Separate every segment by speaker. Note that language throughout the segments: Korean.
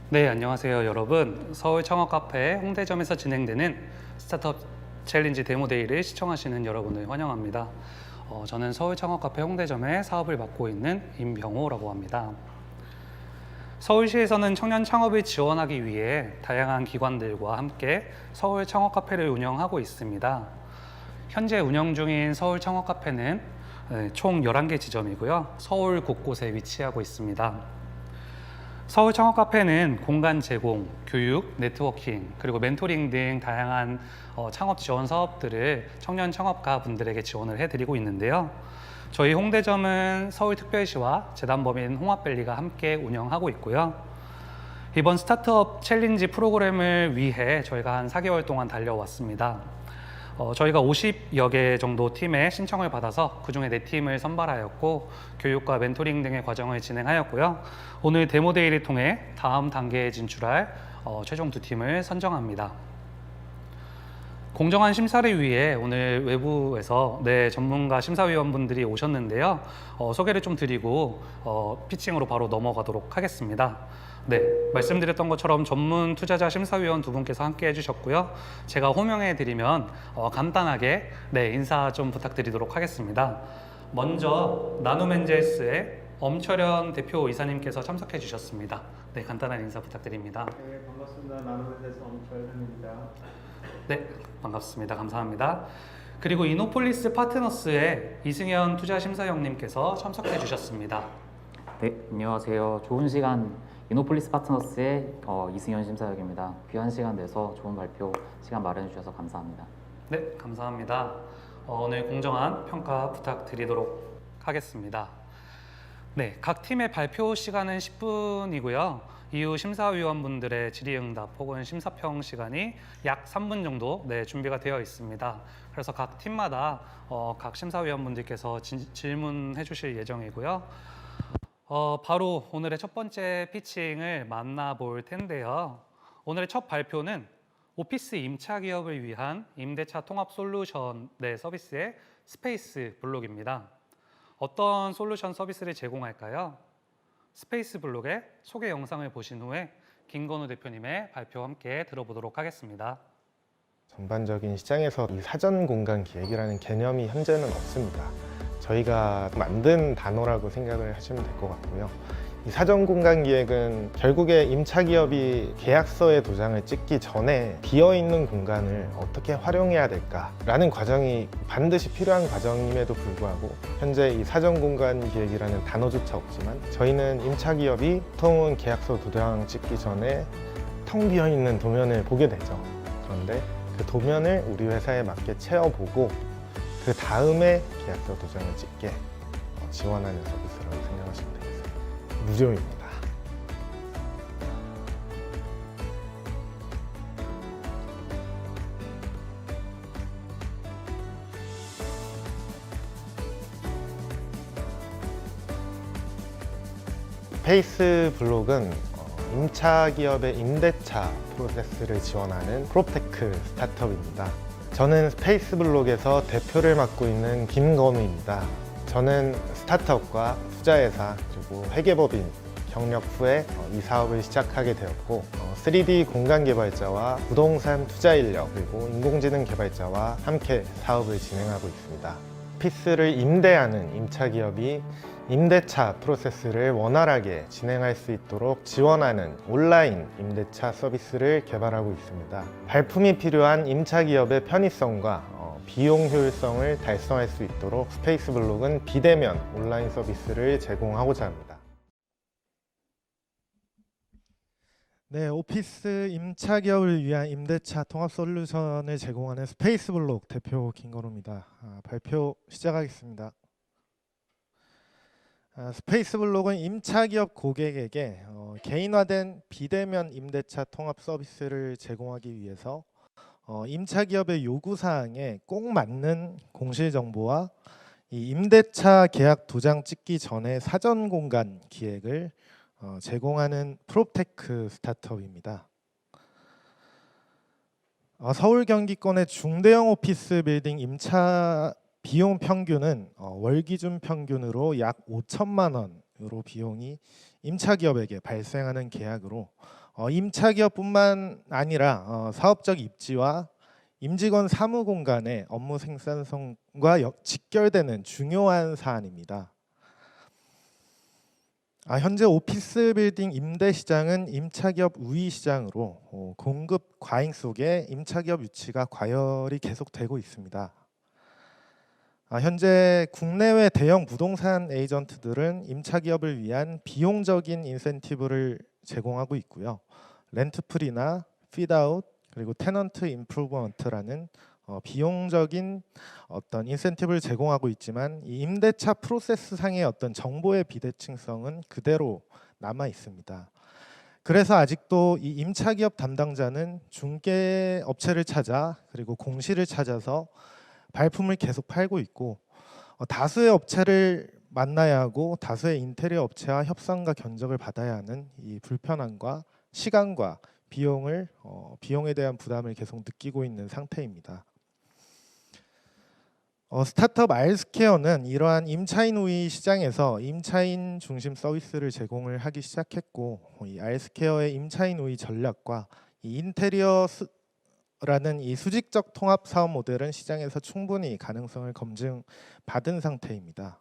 Speaker 1: 네, 안녕하세요, 여러분. 서울 창업 카페 홍대점에서 진행되는 스타트업 챌린지 데모데이를 시청하시는 여러분을 환영합니다. 저는 서울 창업 카페 홍대점의 사업을 맡고 있는 임병호라고 합니다. 서울시에서는 청년 창업을 지원하기 위해 다양한 기관들과 함께 서울 창업 카페를 운영하고 있습니다. 현재 운영 중인 서울 창업 카페는 총 11개 지점이고요. 서울 곳곳에 위치하고 있습니다. 서울 창업 카페는 공간 제공, 교육, 네트워킹, 그리고 멘토링 등 다양한 창업 지원 사업들을 청년 창업가 분들에게 지원을 해드리고 있는데요. 저희 홍대점은 서울특별시와 재단법인 홍합밸리가 함께 운영하고 있고요. 이번 스타트업 챌린지 프로그램을 위해 저희가 한 4개월 동안 달려왔습니다. 저희가 50여 개 정도 팀의 신청을 받아서 그중에 4팀을 선발하였고 교육과 멘토링 등의 과정을 진행하였고요. 오늘 데모데이를 통해 다음 단계에 진출할 최종 2팀을 선정합니다. 공정한 심사를 위해 오늘 외부에서 전문가 심사위원분들이 오셨는데요. 소개를 좀 드리고 피칭으로 바로 넘어가도록 하겠습니다. 네, 말씀드렸던 것처럼 전문 투자자 심사위원 2분께서 함께 해주셨고요. 제가 호명해 드리면 간단하게 인사 좀 부탁드리도록 하겠습니다. 먼저 나눔엔젤스의 엄철현 대표 이사님께서 참석해 주셨습니다. 네, 간단한 인사 부탁드립니다.
Speaker 2: 네, 반갑습니다. 나눔엔젤스 엄철현입니다.
Speaker 1: 네, 반갑습니다. 감사합니다. 그리고 이노폴리스 파트너스의 이승현 투자심사형님께서 참석해 주셨습니다.
Speaker 3: 네, 안녕하세요. 좋은 시간 이노폴리스 파트너스의 이승현 심사역입니다. 귀한 시간 내서 좋은 발표 시간 마련해 주셔서 감사합니다.
Speaker 1: 네, 감사합니다. 오늘 공정한 평가 부탁드리도록 하겠습니다. 네, 각 팀의 발표 시간은 10분이고요. 이후 심사위원분들의 질의응답 혹은 심사평 시간이 약 3분 정도 준비가 되어 있습니다. 그래서 각 팀마다 각 심사위원분들께서 질문해 주실 예정이고요. 바로 오늘의 첫 번째 피칭을 만나볼 텐데요. 오늘의 첫 발표는 오피스 임차 기업을 위한 임대차 통합 솔루션 서비스의 스페이스 블록입니다. 어떤 솔루션 서비스를 제공할까요? 스페이스 블록의 소개 영상을 보신 후에 김건우 대표님의 발표 함께 들어보도록 하겠습니다.
Speaker 4: 전반적인 시장에서 이 사전 공간 기획이라는 개념이 현재는 없습니다. 저희가 만든 단어라고 생각을 하시면 될 것 같고요. 이 사전 공간 기획은 결국에 임차 기업이 계약서에 도장을 찍기 전에 비어있는 공간을 어떻게 활용해야 될까라는 과정이 반드시 필요한 과정임에도 불구하고 현재 이 사전 공간 기획이라는 단어조차 없지만 저희는 임차 기업이 보통은 계약서 도장 찍기 전에 텅 비어있는 도면을 보게 되죠. 그런데 그 도면을 우리 회사에 맞게 채워보고 그 다음에 계약서 도장을 찍게 지원하는 서비스라고 생각하시면 되겠습니다. 무료입니다. 스페이스 블록은 임차 기업의 임대차 프로세스를 지원하는 프롭테크 스타트업입니다. 저는 스페이스 블록에서 대표를 맡고 있는 김건우입니다. 저는 스타트업과 투자회사 그리고 회계법인 경력 후에 이 사업을 시작하게 되었고 3D 공간 개발자와 부동산 투자 인력 그리고 인공지능 개발자와 함께 사업을 진행하고 있습니다. 오피스를 임대하는 임차 기업이 임대차 프로세스를 원활하게 진행할 수 있도록 지원하는 온라인 임대차 서비스를 개발하고 있습니다. 발품이 필요한 임차 기업의 편의성과 비용 효율성을 달성할 수 있도록 스페이스 블록은 비대면 온라인 서비스를 제공하고자 합니다. 네, 오피스 임차 기업을 위한 임대차 통합 솔루션을 제공하는 스페이스 블록 대표 김건우입니다. 발표 시작하겠습니다. 스페이스 블록은 임차 기업 고객에게 개인화된 비대면 임대차 통합 서비스를 제공하기 위해서 임차 기업의 요구 사항에 꼭 맞는 공실 정보와 이 임대차 계약 도장 찍기 전에 사전 공간 기획을 제공하는 프롭테크 스타트업입니다. 서울 경기권의 중대형 오피스 빌딩 임차 비용 평균은 월 기준 평균으로 약 5천만 원으로 비용이 임차 기업에게 발생하는 계약으로 임차기업뿐만 아니라 사업적 입지와 임직원 사무 공간의 업무 생산성과 직결되는 중요한 사안입니다. 현재 오피스 빌딩 임대 시장은 임차기업 우위 시장으로 공급 과잉 속에 임차기업 유치가 과열이 계속되고 있습니다. 현재 국내외 대형 부동산 에이전트들은 임차기업을 위한 비용적인 인센티브를 제공하고 있고요. 렌트프리나 핏아웃 그리고 테넌트 임프루먼트라는 비용적인 어떤 인센티브를 제공하고 있지만 이 임대차 프로세스 상의 어떤 정보의 비대칭성은 그대로 남아 있습니다. 그래서 아직도 이 임차기업 담당자는 중개 업체를 찾아 그리고 공시를 찾아서 발품을 계속 팔고 있고 다수의 업체를 만나야 하고 다수의 인테리어 업체와 협상과 견적을 받아야 하는 이 불편함과 시간과 비용에 대한 부담을 계속 느끼고 있는 상태입니다. 스타트업 알스케어는 이러한 임차인 우위 시장에서 임차인 중심 서비스를 제공을 하기 시작했고 이 알스케어의 임차인 우위 전략과 이 인테리어라는 이 수직적 통합 사업 모델은 시장에서 충분히 가능성을 검증받은 상태입니다.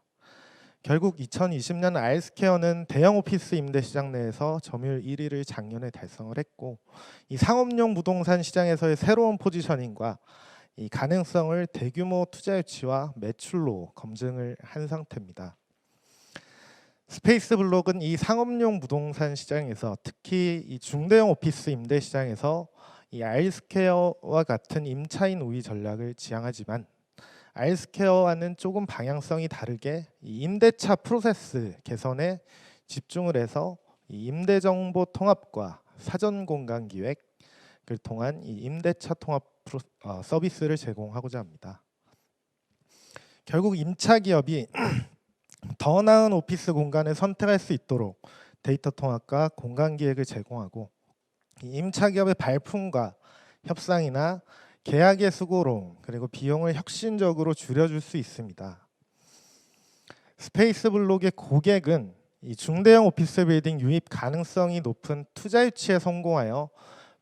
Speaker 4: 결국 2020년 알스케어는 대형 오피스 임대 시장 내에서 점유율 1위를 작년에 달성을 했고 이 상업용 부동산 시장에서의 새로운 포지셔닝과 이 가능성을 대규모 투자 유치와 매출로 검증을 한 상태입니다. 스페이스블록은 이 상업용 부동산 시장에서 특히 이 중대형 오피스 임대 시장에서 이 알스케어와 같은 임차인 우위 전략을 지향하지만 알스케어와는 조금 방향성이 다르게 이 임대차 프로세스 개선에 집중을 해서 이 임대 정보 통합과 사전 공간 기획을 통한 이 임대차 통합 서비스를 제공하고자 합니다. 결국 임차 기업이 더 나은 오피스 공간을 선택할 수 있도록 데이터 통합과 공간 기획을 제공하고 이 임차 기업의 발품과 협상이나 계약의 수고로움 그리고 비용을 혁신적으로 줄여줄 수 있습니다. 스페이스블록의 고객은 이 중대형 오피스 빌딩 유입 가능성이 높은 투자 유치에 성공하여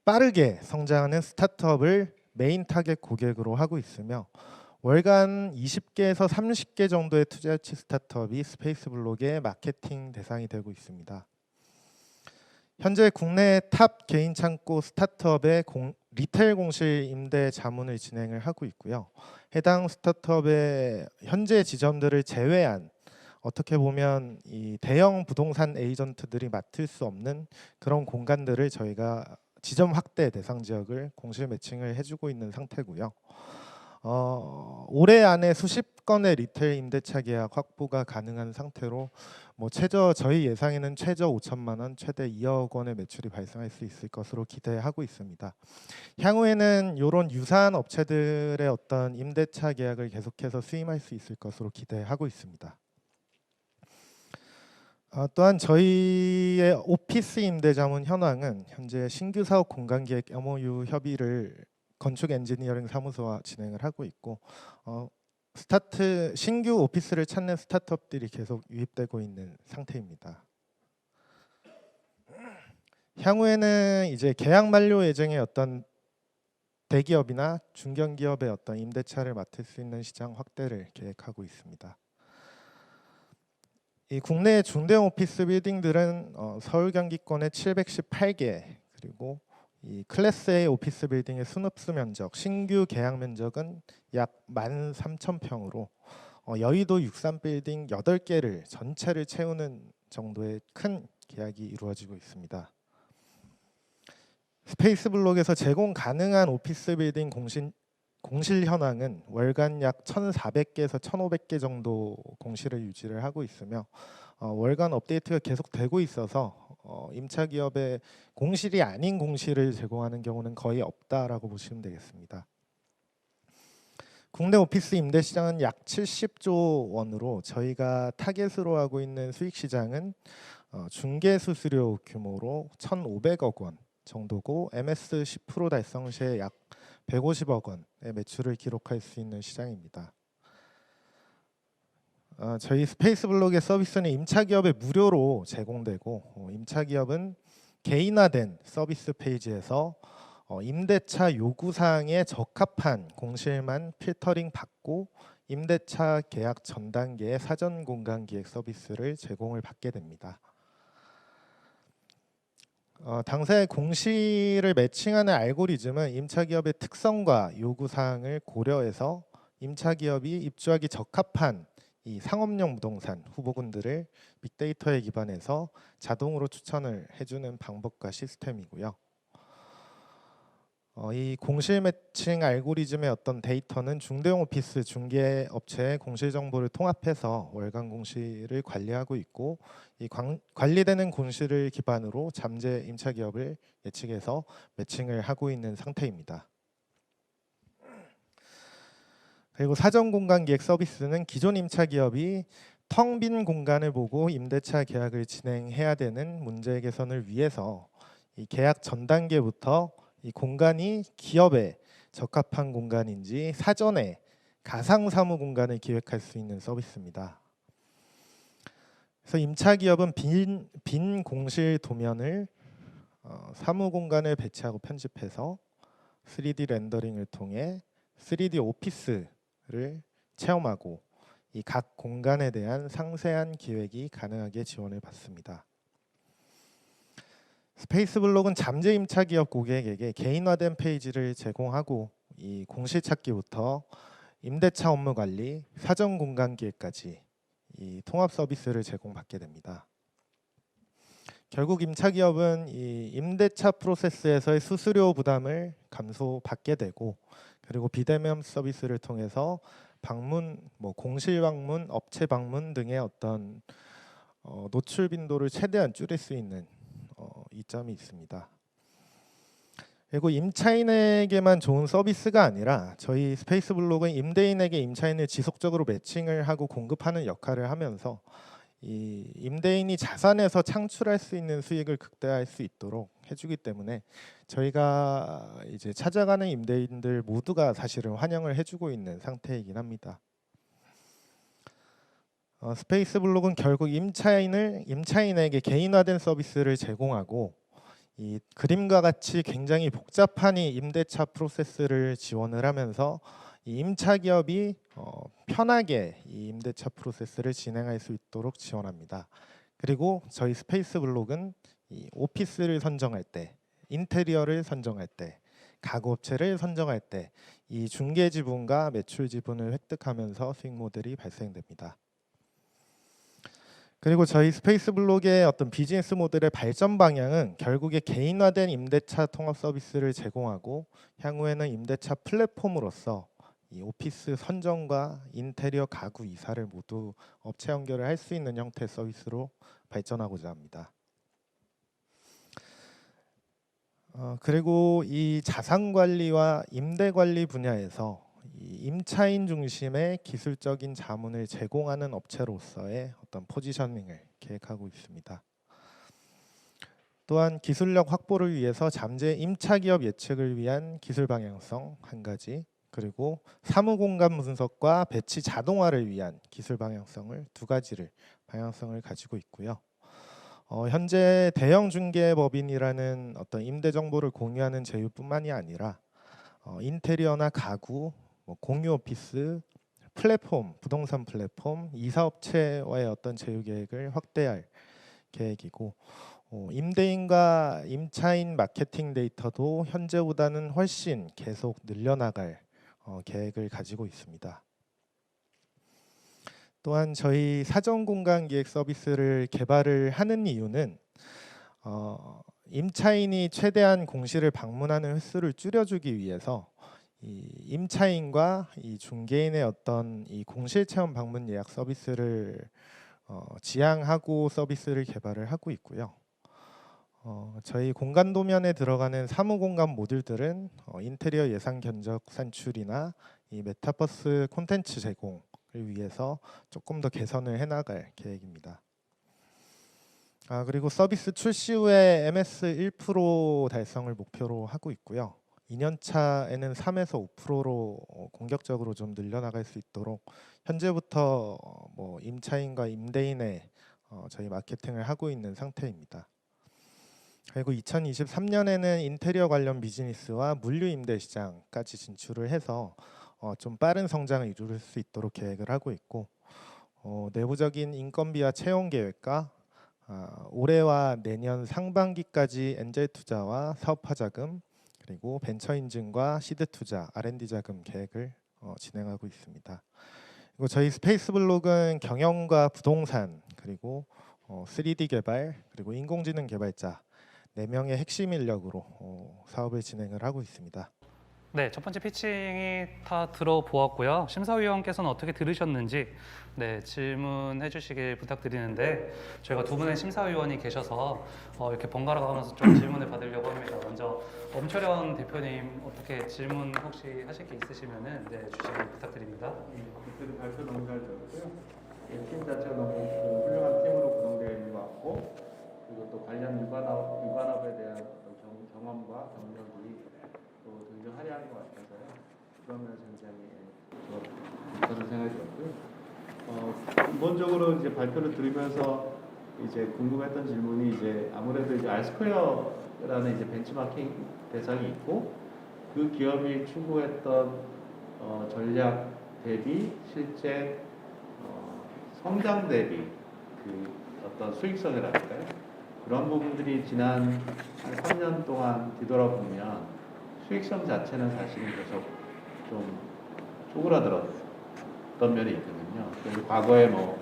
Speaker 4: 빠르게 성장하는 스타트업을 메인 타겟 고객으로 하고 있으며 월간 20개에서 30개 정도의 투자 유치 스타트업이 스페이스블록의 마케팅 대상이 되고 있습니다. 현재 국내 탑 개인 창고 스타트업의 리테일 공실 임대 자문을 진행을 하고 있고요. 해당 스타트업의 현재 지점들을 제외한 어떻게 보면 이 대형 부동산 에이전트들이 맡을 수 없는 그런 공간들을 저희가 지점 확대 대상 지역을 공실 매칭을 해주고 있는 상태고요. 올해 안에 수십 건의 리테일 임대차 계약 확보가 가능한 상태로 저희 예상에는 최저 5천만 원, 최대 2억 원의 매출이 발생할 수 있을 것으로 기대하고 있습니다. 향후에는 이런 유사한 업체들의 어떤 임대차 계약을 계속해서 수임할 수 있을 것으로 기대하고 있습니다. 또한 저희의 오피스 임대 자문 현황은 현재 신규 사업 공간 기획 MOU 협의를 건축 엔지니어링 사무소와 진행을 하고 있고 신규 오피스를 찾는 스타트업들이 계속 유입되고 있는 상태입니다. 향후에는 이제 계약 만료 예정의 어떤 대기업이나 중견기업의 어떤 임대차를 맡을 수 있는 시장 확대를 계획하고 있습니다. 이 국내 중대형 오피스 빌딩들은 서울 경기권에 718개 그리고 이 클래스 A 오피스 빌딩의 순흡수 면적, 신규 계약 면적은 약 13,000평으로 여의도 63 빌딩 8개를 전체를 채우는 정도의 큰 계약이 이루어지고 있습니다. 스페이스블록에서 제공 가능한 오피스 빌딩 공실 현황은 월간 약 1,400개에서 1,500개 정도 공실을 유지를 하고 있으며 월간 업데이트가 계속되고 있어서 임차 기업의 공실이 아닌 공실을 제공하는 경우는 거의 없다라고 보시면 되겠습니다. 국내 오피스 임대 시장은 약 70조 원으로 저희가 타겟으로 하고 있는 수익 시장은 중개 수수료 규모로 1,500억 원 정도고 MS 10% 달성 시에 약 150억 원의 매출을 기록할 수 있는 시장입니다. 저희 스페이스블록의 서비스는 임차기업에 무료로 제공되고 임차기업은 개인화된 서비스 페이지에서 임대차 요구사항에 적합한 공실만 필터링 받고 임대차 계약 전 단계의 사전 공간 기획 서비스를 제공을 받게 됩니다. 당사의 공실을 매칭하는 알고리즘은 임차기업의 특성과 요구사항을 고려해서 임차기업이 입주하기 적합한 이 상업용 부동산 후보군들을 빅데이터에 기반해서 자동으로 추천을 해주는 방법과 시스템이고요. 이 공실 매칭 알고리즘의 어떤 데이터는 중대형 오피스 중개 업체의 공실 정보를 통합해서 월간 공실을 관리하고 있고, 이 관리되는 공실을 기반으로 잠재 임차 기업을 예측해서 매칭을 하고 있는 상태입니다. 그리고 사전 공간 기획 서비스는 기존 임차 기업이 텅 빈 공간을 보고 임대차 계약을 진행해야 되는 문제 개선을 위해서 이 계약 전 단계부터 이 공간이 기업에 적합한 공간인지 사전에 가상 사무 공간을 기획할 수 있는 서비스입니다. 그래서 임차 기업은 빈 공실 도면을 사무 공간을 배치하고 편집해서 3D 렌더링을 통해 3D 오피스를 체험하고 이 각 공간에 대한 상세한 기획이 가능하게 지원을 받습니다. 스페이스블록은 잠재 임차 기업 고객에게 개인화된 페이지를 제공하고 이 공실 찾기부터 임대차 업무 관리, 사전 공간 기획까지 이 통합 서비스를 제공받게 됩니다. 결국 임차 기업은 이 임대차 프로세스에서의 수수료 부담을 감소받게 되고, 그리고 비대면 서비스를 통해서 방문, 공실 방문, 업체 방문 등의 어떤 노출 빈도를 최대한 줄일 수 있는 이점이 있습니다. 그리고 임차인에게만 좋은 서비스가 아니라 저희 스페이스블록은 임대인에게 임차인을 지속적으로 매칭을 하고 공급하는 역할을 하면서 이 임대인이 자산에서 창출할 수 있는 수익을 극대화할 수 있도록 해주기 때문에 저희가 이제 찾아가는 임대인들 모두가 사실은 환영을 해주고 있는 상태이긴 합니다. 스페이스블록은 결국 임차인에게 개인화된 서비스를 제공하고, 이 그림과 같이 굉장히 복잡한 이 임대차 프로세스를 지원을 하면서 이 임차 기업이 편하게 이 임대차 프로세스를 진행할 수 있도록 지원합니다. 그리고 저희 스페이스블록은 이 오피스를 선정할 때, 인테리어를 선정할 때, 가구업체를 선정할 때 이 중개 지분과 매출 지분을 획득하면서 수익 모델이 발생됩니다. 그리고 저희 스페이스블록의 어떤 비즈니스 모델의 발전 방향은 결국에 개인화된 임대차 통합 서비스를 제공하고, 향후에는 임대차 플랫폼으로서 이 오피스 선정과 인테리어 가구 이사를 모두 업체 연결을 할 수 있는 형태의 서비스로 발전하고자 합니다. 그리고 이 자산 관리와 임대 관리 분야에서 이 임차인 중심의 기술적인 자문을 제공하는 업체로서의 어떤 포지셔닝을 계획하고 있습니다. 또한 기술력 확보를 위해서 잠재 임차 기업 예측을 위한 기술 방향성 한 가지, 그리고 사무 공간 분석과 배치 자동화를 위한 기술 방향성을 두 가지를 방향성을 가지고 있고요. 현재 대형 중개법인이라는 어떤 임대 정보를 공유하는 제휴뿐만이 아니라 인테리어나 가구, 공유 오피스, 플랫폼, 부동산 플랫폼, 이사업체와의 어떤 제휴 계획을 확대할 계획이고, 임대인과 임차인 마케팅 데이터도 현재보다는 훨씬 계속 늘려나갈 계획을 가지고 있습니다. 또한 저희 사전 공간 기획 서비스를 개발을 하는 이유는 임차인이 최대한 공실을 방문하는 횟수를 줄여주기 위해서 이 임차인과 이 중개인의 어떤 이 공실 체험 방문 예약 서비스를 지향하고 서비스를 개발을 하고 있고요. 저희 공간 도면에 들어가는 사무 공간 모듈들은 인테리어 예산 견적 산출이나 이 메타버스 콘텐츠 제공을 위해서 조금 더 개선을 해나갈 계획입니다. 그리고 서비스 출시 후에 MS 1% 달성을 목표로 하고 있고요. 2년 차에는 3에서 5%로 공격적으로 좀 늘려나갈 수 있도록 현재부터 임차인과 임대인의 저희 마케팅을 하고 있는 상태입니다. 그리고 2023년에는 인테리어 관련 비즈니스와 물류 임대 시장까지 진출을 해서 좀 빠른 성장을 이룰 수 있도록 계획을 하고 있고, 내부적인 인건비와 채용 계획과 올해와 내년 상반기까지 엔젤 투자와 사업화 자금, 그리고 벤처 인증과 시드 투자, R&D 자금 계획을 진행하고 있습니다. 그리고 저희 스페이스블록은 경영과 부동산, 그리고 3D 개발, 그리고 인공지능 개발자 4명의 핵심 인력으로 사업을 진행을 하고 있습니다.
Speaker 1: 네, 첫 번째 피칭이 다 들어보았고요. 심사위원께서는 어떻게 들으셨는지 질문해 주시길 부탁드리는데, 저희가 두 분의 심사위원이 계셔서 이렇게 번갈아 가면서 좀 질문을 받으려고 합니다. 먼저 엄철현 대표님, 어떻게 질문 혹시 하실 게 있으시면은 주시길 부탁드립니다.
Speaker 2: 그때도 발표 너무 잘 들었고요. 팀 자체가 너무 훌륭한 팀으로 구성되어 있는 것 같고, 그리고 또 관련 유관업에 대한 경험과 경력이 또 굉장히 화려한 것 같아서요. 그런 면에서 굉장히 좋다는 생각이 들었고요. 기본적으로 이제 발표를 들으면서 이제 궁금했던 질문이 이제 아무래도 이제 R스퀘어라는 이제 벤치마킹 대상이 있고, 그 기업이 추구했던 전략 대비 실제 성장 대비 그 어떤 수익성이랄까요? 그런 부분들이 지난 한 3년 동안 뒤돌아보면 수익성 자체는 사실은 계속 좀 쪼그라들었던 면이 있거든요. 그래서 과거에 뭐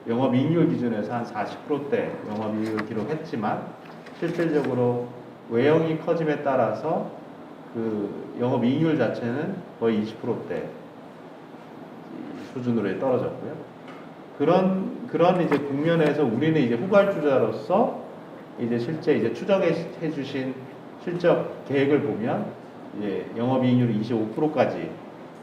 Speaker 2: 영업이익률 기준에서 한 40%대 영업이익을 기록했지만, 실질적으로 외형이 커짐에 따라서 그 영업이익률 자체는 거의 20%대 수준으로 떨어졌고요. 그런 이제 국면에서 우리는 이제 후발주자로서 이제 실제 이제 추정해 주신 실적 계획을 보면 이제 영업이익률이 25%까지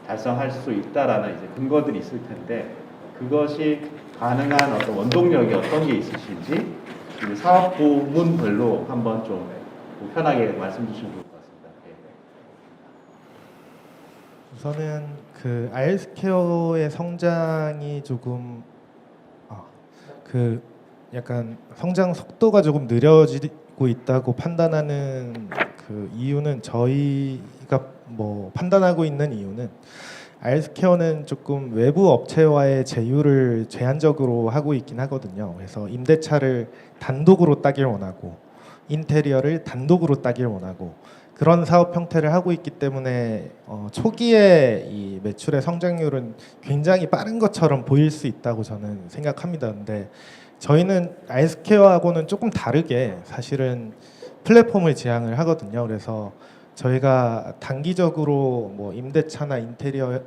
Speaker 2: 달성할 수 있다라는 이제 근거들이 있을 텐데, 그것이 가능한 어떤 원동력이 어떤 게 있으신지 이제 사업 부문별로 한번 좀 편하게 말씀 주시면 좋을 것 같습니다.
Speaker 4: 우선은 그 R스퀘어의 성장이 조금 그 약간 성장 속도가 조금 느려지고 있다고 판단하는 그 이유는, 저희가 뭐 판단하고 있는 이유는, R스퀘어는 조금 외부 업체와의 제휴를 제한적으로 하고 있긴 하거든요. 그래서 임대차를 단독으로 따길 원하고 인테리어를 단독으로 따길 원하고 그런 사업 형태를 하고 있기 때문에 초기에 이 매출의 성장률은 굉장히 빠른 것처럼 보일 수 있다고 저는 생각합니다. 근데 저희는 R스퀘어하고는 조금 다르게 사실은 플랫폼을 지향을 하거든요. 그래서 저희가 단기적으로 뭐 임대차나 인테리어의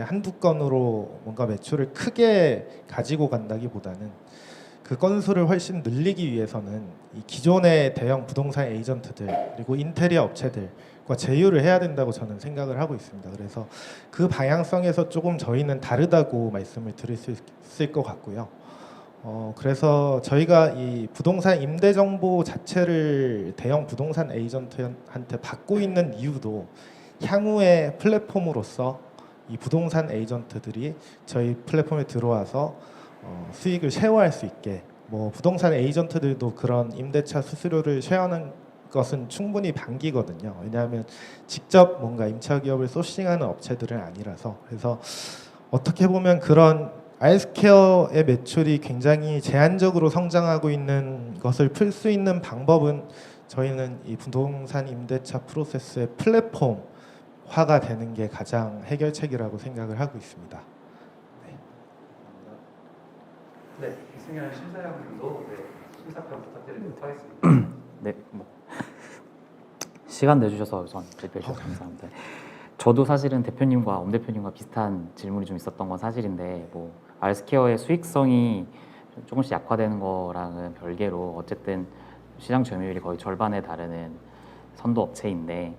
Speaker 4: 한두 건으로 뭔가 매출을 크게 가지고 간다기보다는 그 건수를 훨씬 늘리기 위해서는 이 기존의 대형 부동산 에이전트들 그리고 인테리어 업체들과 제휴를 해야 된다고 저는 생각을 하고 있습니다. 그래서 그 방향성에서 조금 저희는 다르다고 말씀을 드릴 수 있을 것 같고요. 그래서 저희가 이 부동산 임대 정보 자체를 대형 부동산 에이전트한테 받고 있는 이유도, 향후에 플랫폼으로서 이 부동산 에이전트들이 저희 플랫폼에 들어와서 수익을 쉐어할 수 있게, 뭐 부동산 에이전트들도 그런 임대차 수수료를 쉐어하는 것은 충분히 반기거든요. 왜냐하면 직접 뭔가 임차 기업을 소싱하는 업체들은 아니라서. 그래서 어떻게 보면 그런 R스퀘어의 매출이 굉장히 제한적으로 성장하고 있는 것을 풀 수 있는 방법은, 저희는 이 부동산 임대차 프로세스의 플랫폼화가 되는 게 가장 해결책이라고 생각을 하고 있습니다.
Speaker 1: 네, 이승현 심사위원님도 심사평 부탁드리도록 하겠습니다.
Speaker 3: 네, 뭐 시간 내주셔서 우선 대표해 주셔서 감사합니다. 저도 사실은 대표님과 엄 대표님과 비슷한 질문이 좀 있었던 건 사실인데, 뭐 R스퀘어의 수익성이 조금씩 약화되는 거랑은 별개로 어쨌든 시장 점유율이 거의 절반에 달하는 선도 업체인데,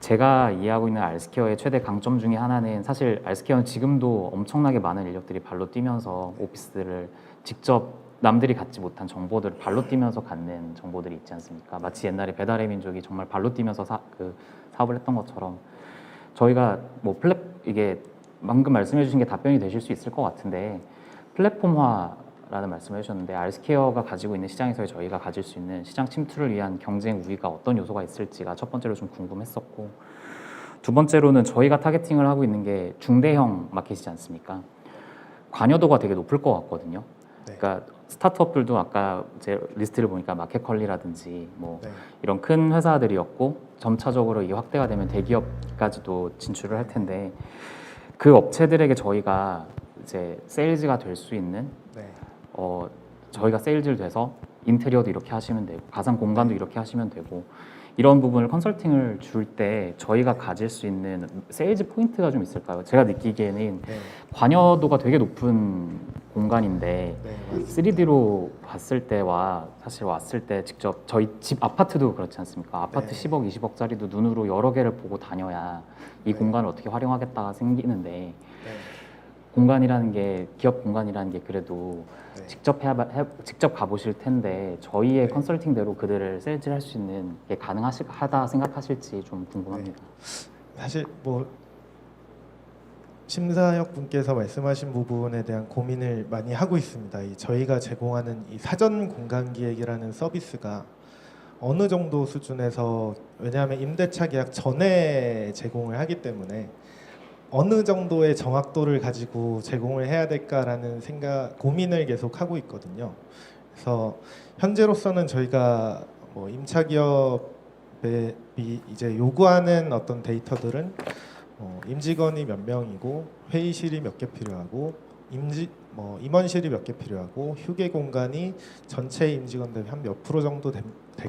Speaker 3: 제가 이해하고 있는 R스퀘어의 최대 강점 중에 하나는, 사실 R스퀘어는 지금도 엄청나게 많은 인력들이 발로 뛰면서 오피스들을 직접 남들이 갖지 못한 정보들을 발로 뛰면서 갖는 정보들이 있지 않습니까? 마치 옛날에 배달의 민족이 정말 발로 뛰면서 사업을 했던 것처럼, 저희가 뭐 이게 방금 말씀해 주신 게 답변이 되실 수 있을 것 같은데, 플랫폼화 라는 말씀을 해주셨는데 알스케어가 가지고 있는 시장에서 저희가 가질 수 있는 시장 침투를 위한 경쟁 우위가 어떤 요소가 있을지가 첫 번째로 좀 궁금했었고, 두 번째로는 저희가 타겟팅을 하고 있는 게 중대형 마켓이지 않습니까? 관여도가 되게 높을 것 같거든요.
Speaker 4: 네.
Speaker 3: 그러니까 스타트업들도 아까 제 리스트를 보니까 마켓컬리라든지 뭐
Speaker 4: 네.
Speaker 3: 이런 큰 회사들이었고, 점차적으로 이게 확대가 되면 대기업까지도 진출을 할 텐데, 그 업체들에게 저희가 이제 세일즈가 될 수 있는
Speaker 4: 네.
Speaker 3: 저희가 세일즈를 돼서 인테리어도 이렇게 하시면 되고 가상 공간도 이렇게 하시면 되고, 이런 부분을 컨설팅을 줄 때 저희가 가질 수 있는 세일즈 포인트가 좀 있을까요? 제가 느끼기에는
Speaker 4: 네.
Speaker 3: 관여도가 되게 높은 공간인데
Speaker 4: 네. 맞습니다.
Speaker 3: 3D로 봤을 때와 사실 왔을 때 직접 저희 집 아파트도 그렇지 않습니까? 아파트
Speaker 4: 네.
Speaker 3: 10억, 20억짜리도 눈으로 여러 개를 보고 다녀야 이
Speaker 4: 네.
Speaker 3: 공간을 어떻게 활용하겠다가 생기는데,
Speaker 4: 네.
Speaker 3: 공간이라는 게, 기업 공간이라는 게 그래도
Speaker 4: 네.
Speaker 3: 직접 가보실 텐데 저희의
Speaker 4: 네.
Speaker 3: 컨설팅대로 그들을 세일즈를 할 수 있는 게 가능하다 생각하실지 좀 궁금합니다.
Speaker 4: 사실 뭐 심사역 분께서 말씀하신 부분에 대한 고민을 많이 하고 있습니다. 저희가 제공하는 이 사전 공간 기획이라는 서비스가 어느 정도 수준에서, 왜냐하면 임대차 계약 전에 제공을 하기 때문에 어느 정도의 정확도를 가지고 제공을 해야 될까라는 고민을 계속 하고 있거든요. 그래서 현재로서는 저희가 뭐 임차 기업이 이제 요구하는 어떤 데이터들은 임직원이 몇 명이고 회의실이 몇 개 필요하고 임원실이 몇 개 필요하고 휴게 공간이 전체 임직원 대비 한 몇 프로 정도 될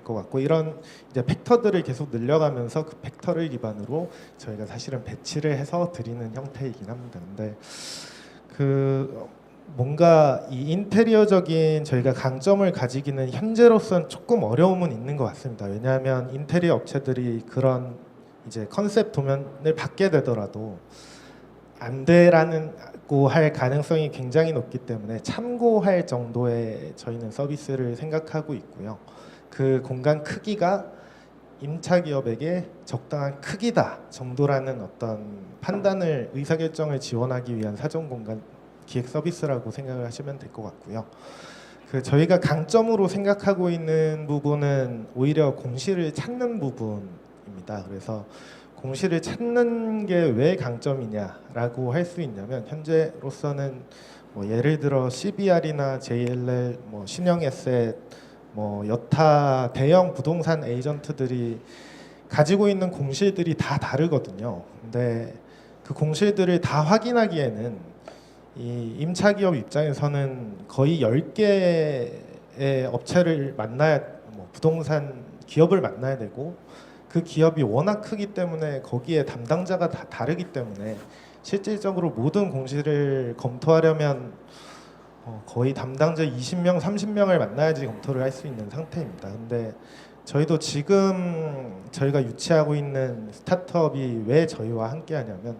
Speaker 4: 것 같고, 이런 이제 팩터들을 계속 늘려가면서 그 팩터를 기반으로 저희가 사실은 배치를 해서 드리는 형태이긴 합니다. 근데 뭔가 이 인테리어적인 저희가 강점을 가지기는 현재로서는 조금 어려움은 있는 것 같습니다. 왜냐하면 인테리어 업체들이 그런 이제 컨셉 도면을 받게 되더라도 안 되라고 할 가능성이 굉장히 높기 때문에 참고할 정도의 저희는 서비스를 생각하고 있고요. 그 공간 크기가 임차 기업에게 적당한 크기다 정도라는 어떤 판단을, 의사결정을 지원하기 위한 사전 공간 기획 서비스라고 생각을 하시면 될 것 같고요. 저희가 강점으로 생각하고 있는 부분은 오히려 공실을 찾는 부분입니다. 그래서 공실을 찾는 게 왜 강점이냐라고 할 수 있냐면, 현재로서는 뭐 예를 들어 CBR이나 JLL, 뭐 신영에셋, 뭐 여타 대형 부동산 에이전트들이 가지고 있는 공실들이 다 다르거든요. 근데 그 공실들을 다 확인하기에는 이 임차 기업 입장에서는 거의 10개의 업체를 만나야, 뭐 부동산 기업을 만나야 되고, 그 기업이 워낙 크기 때문에 거기에 담당자가 다 다르기 때문에 실질적으로 모든 공실을 검토하려면 거의 담당자 20명, 30명을 만나야지 검토를 할 수 있는 상태입니다. 근데 저희도 지금 저희가 유치하고 있는 스타트업이 왜 저희와 함께 하냐면,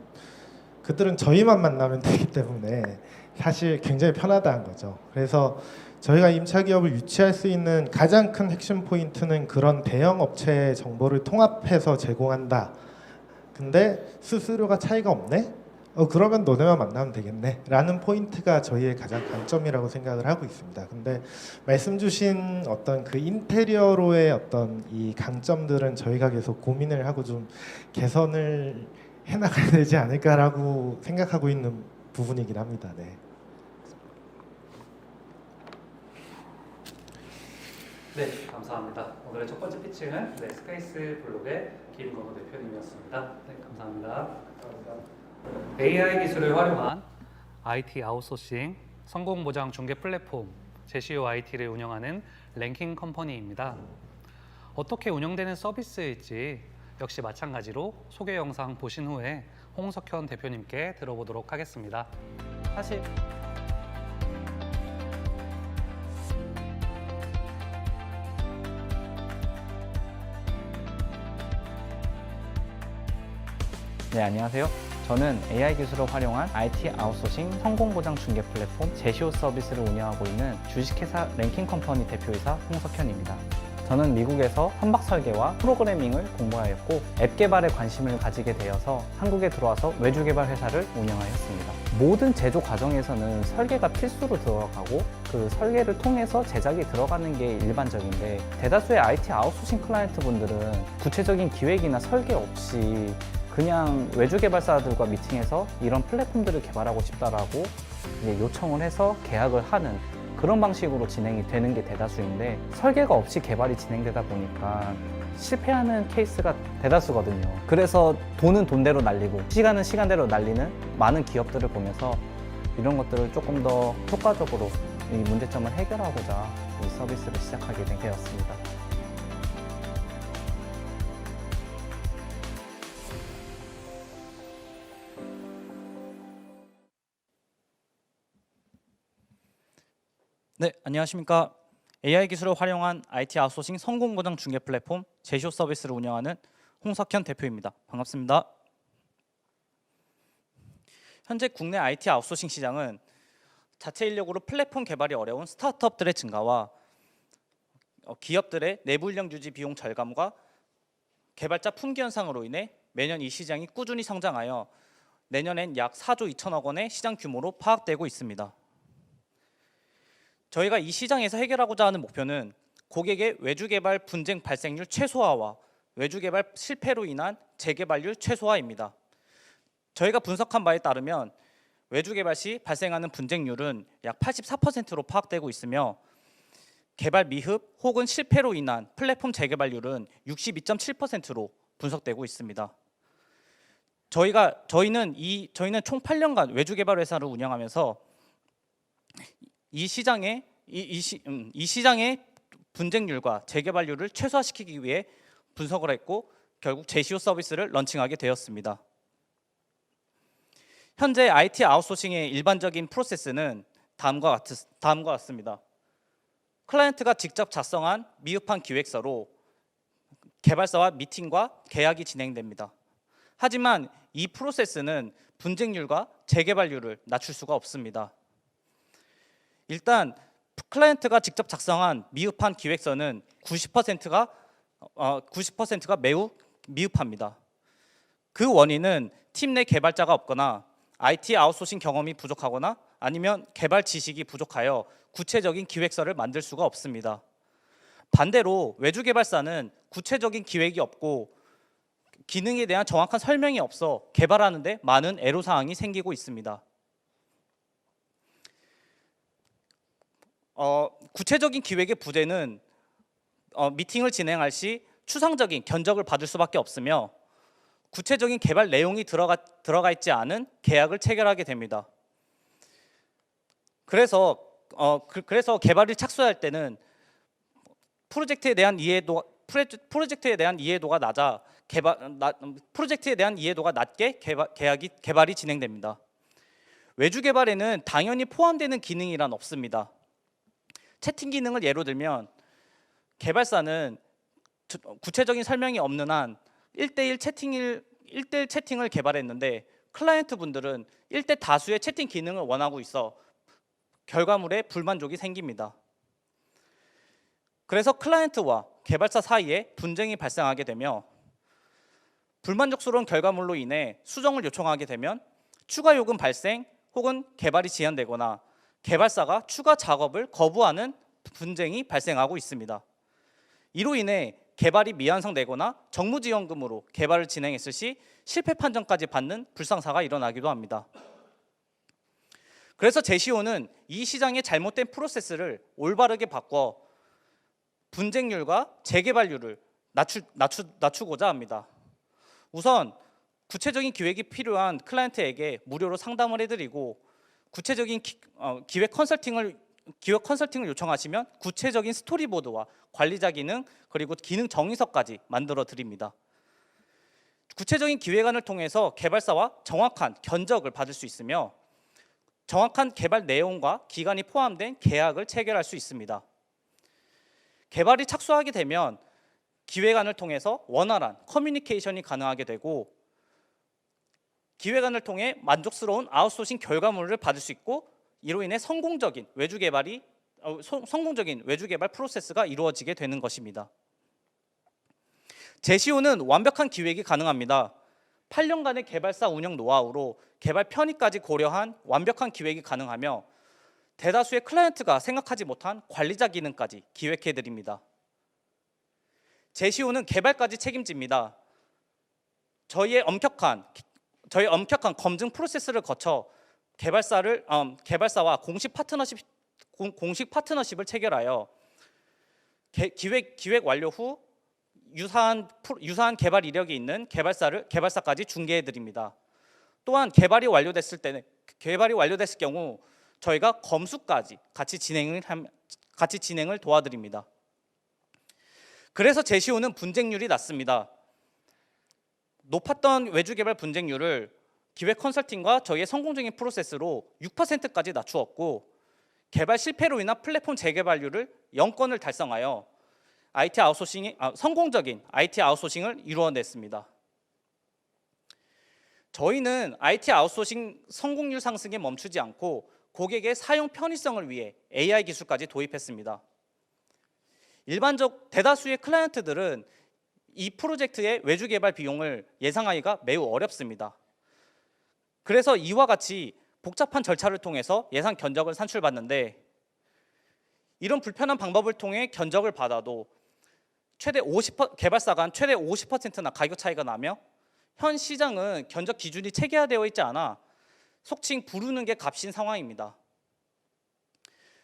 Speaker 4: 그들은 저희만 만나면 되기 때문에 사실 굉장히 편하다는 거죠. 그래서 저희가 임차 기업을 유치할 수 있는 가장 큰 핵심 포인트는 그런 대형 업체의 정보를 통합해서 제공한다. 근데 수수료가 차이가 없네? 그러면 너네만 만나면 되겠네 라는 포인트가 저희의 가장 강점이라고 생각을 하고 있습니다. 근데 말씀 주신 어떤 그 인테리어로의 어떤 이 강점들은 저희가 계속 고민을 하고 좀 개선을 해나가야 되지 않을까라고 생각하고 있는 부분이긴 합니다. 네.
Speaker 1: 네, 감사합니다. 오늘의 첫 번째 피칭은 스페이스 블록의 김건호 대표님이었습니다. 네, 감사합니다. AI 기술을 활용한 IT 아웃소싱 성공 보장 중개 플랫폼 제시오 IT를 운영하는 랭킹 컴퍼니입니다. 어떻게 운영되는 서비스일지 역시 마찬가지로 소개 영상 보신 후에 홍석현 대표님께 들어보도록 하겠습니다. 사실
Speaker 5: 네, 안녕하세요. 저는 AI 기술을 활용한 IT 아웃소싱 성공보장 중개 플랫폼 제시오 서비스를 운영하고 있는 주식회사 랭킹 컴퍼니 대표이사 홍석현입니다. 저는 미국에서 선박 설계와 프로그래밍을 공부하였고 앱 개발에 관심을 가지게 되어서 한국에 들어와서 외주 개발 회사를 운영하였습니다. 모든 제조 과정에서는 설계가 필수로 들어가고 그 설계를 통해서 제작이 들어가는 게 일반적인데 대다수의 IT 아웃소싱 클라이언트 분들은 구체적인 기획이나 설계 없이 그냥 외주 개발사들과 미팅해서 이런 플랫폼들을 개발하고 싶다라고 이제 요청을 해서 계약을 하는 그런 방식으로 진행이 되는 게 대다수인데 설계가 없이 개발이 진행되다 보니까 실패하는 케이스가 대다수거든요. 그래서 돈은 돈대로 날리고 시간은 시간대로 날리는 많은 기업들을 보면서 이런 것들을 조금 더 효과적으로 이 문제점을 해결하고자 이 서비스를 시작하게 되었습니다.
Speaker 6: 네, 안녕하십니까. AI 기술을 활용한 IT 아웃소싱 성공 보장 중개 플랫폼 제시오 서비스를 운영하는 홍석현 대표입니다. 반갑습니다. 현재 국내 IT 아웃소싱 시장은 자체 인력으로 플랫폼 개발이 어려운 스타트업들의 증가와 기업들의 내부 인력 유지 비용 절감과 개발자 품귀 현상으로 인해 매년 이 시장이 꾸준히 성장하여 내년엔 약 4조 2천억 원의 시장 규모로 파악되고 있습니다. 저희가 이 시장에서 해결하고자 하는 목표는 고객의 외주 개발 분쟁 발생률 최소화와 외주 개발 실패로 인한 재개발률 최소화입니다. 저희가 분석한 바에 따르면 외주 개발 시 발생하는 분쟁률은 약 84%로 파악되고 있으며 개발 미흡 혹은 실패로 인한 플랫폼 재개발률은 62.7%로 분석되고 있습니다. 저희는 총 8년간 외주 개발 회사를 운영하면서 이 시장의 분쟁률과 재개발률을 최소화시키기 위해 분석을 했고 결국 제시오 서비스를 런칭하게 되었습니다. 현재 IT 아웃소싱의 일반적인 프로세스는 다음과 같습니다. 클라이언트가 직접 작성한 미흡한 기획서로 개발사와 미팅과 계약이 진행됩니다. 하지만 이 프로세스는 분쟁률과 재개발률을 낮출 수가 없습니다. 일단 클라이언트가 직접 작성한 미흡한 기획서는 90%가 매우 미흡합니다. 그 원인은 팀 내 개발자가 없거나 IT 아웃소싱 경험이 부족하거나 아니면 개발 지식이 부족하여 구체적인 기획서를 만들 수가 없습니다. 반대로 외주 개발사는 구체적인 기획이 없고 기능에 대한 정확한 설명이 없어 개발하는 데 많은 애로사항이 생기고 있습니다. 구체적인 기획의 부재는 미팅을 진행할 시 추상적인 견적을 받을 수밖에 없으며 구체적인 개발 내용이 들어가 있지 않은 계약을 체결하게 됩니다. 그래서 개발을 착수할 때는 프로젝트에 대한 이해도가 낮아 프로젝트에 대한 이해도가 낮게 개발이 진행됩니다. 외주 개발에는 당연히 포함되는 기능이란 없습니다. 채팅 기능을 예로 들면 개발사는 구체적인 설명이 없는 한 1대1 채팅을 개발했는데 클라이언트 분들은 1대 다수의 채팅 기능을 원하고 있어 결과물에 불만족이 생깁니다. 그래서 클라이언트와 개발사 사이에 분쟁이 발생하게 되며 불만족스러운 결과물로 인해 수정을 요청하게 되면 추가 요금 발생 혹은 개발이 지연되거나 개발사가 추가 작업을 거부하는 분쟁이 발생하고 있습니다. 이로 인해 개발이 미완성되거나 정무지원금으로 개발을 진행했을 시 실패 판정까지 받는 불상사가 일어나기도 합니다. 그래서 제시오는 이 시장의 잘못된 프로세스를 올바르게 바꿔 분쟁률과 재개발률을 낮추고자 합니다. 우선 구체적인 기획이 필요한 클라이언트에게 무료로 상담을 해드리고 구체적인 기획 컨설팅을 요청하시면 구체적인 스토리보드와 관리자 기능 그리고 기능 정의서까지 만들어 드립니다. 구체적인 기획안을 통해서 개발사와 정확한 견적을 받을 수 있으며 정확한 개발 내용과 기간이 포함된 계약을 체결할 수 있습니다. 개발이 착수하게 되면 기획안을 통해서 원활한 커뮤니케이션이 가능하게 되고 기획안을 통해 만족스러운 아웃소싱 결과물을 받을 수 있고 이로 인해 성공적인 외주 개발이 성공적인 외주 개발 프로세스가 이루어지게 되는 것입니다. 제시오는 완벽한 기획이 가능합니다. 8년간의 개발사 운영 노하우로 개발 편의까지 고려한 완벽한 기획이 가능하며 대다수의 클라이언트가 생각하지 못한 관리자 기능까지 기획해 드립니다. 제시오는 개발까지 책임집니다. 저희의 엄격한 검증 프로세스를 거쳐 개발사와 공식 파트너십을 체결하여 기획 완료 후 유사한 개발 이력이 있는 개발사까지 중개해 드립니다. 또한 개발이 완료됐을 경우 저희가 검수까지 같이 진행을 도와드립니다. 그래서 제시오는 분쟁률이 낮습니다. 높았던 외주 개발 분쟁률을 기획 컨설팅과 저희의 성공적인 프로세스로 6%까지 낮추었고, 개발 실패로 인한 플랫폼 재개발률을 0건을 달성하여 성공적인 IT 아웃소싱을 이루어냈습니다. 저희는 IT 아웃소싱 성공률 상승에 멈추지 않고 고객의 사용 편의성을 위해 AI 기술까지 도입했습니다. 대다수의 클라이언트들은 이 프로젝트의 외주 개발 비용을 예상하기가 매우 어렵습니다. 그래서 이와 같이 복잡한 절차를 통해서 예산 견적을 산출받는데, 이런 불편한 방법을 통해 견적을 받아도 개발사 간 최대 50%나 가격 차이가 나며 현 시장은 견적 기준이 체계화되어 있지 않아 속칭 부르는 게 값인 상황입니다.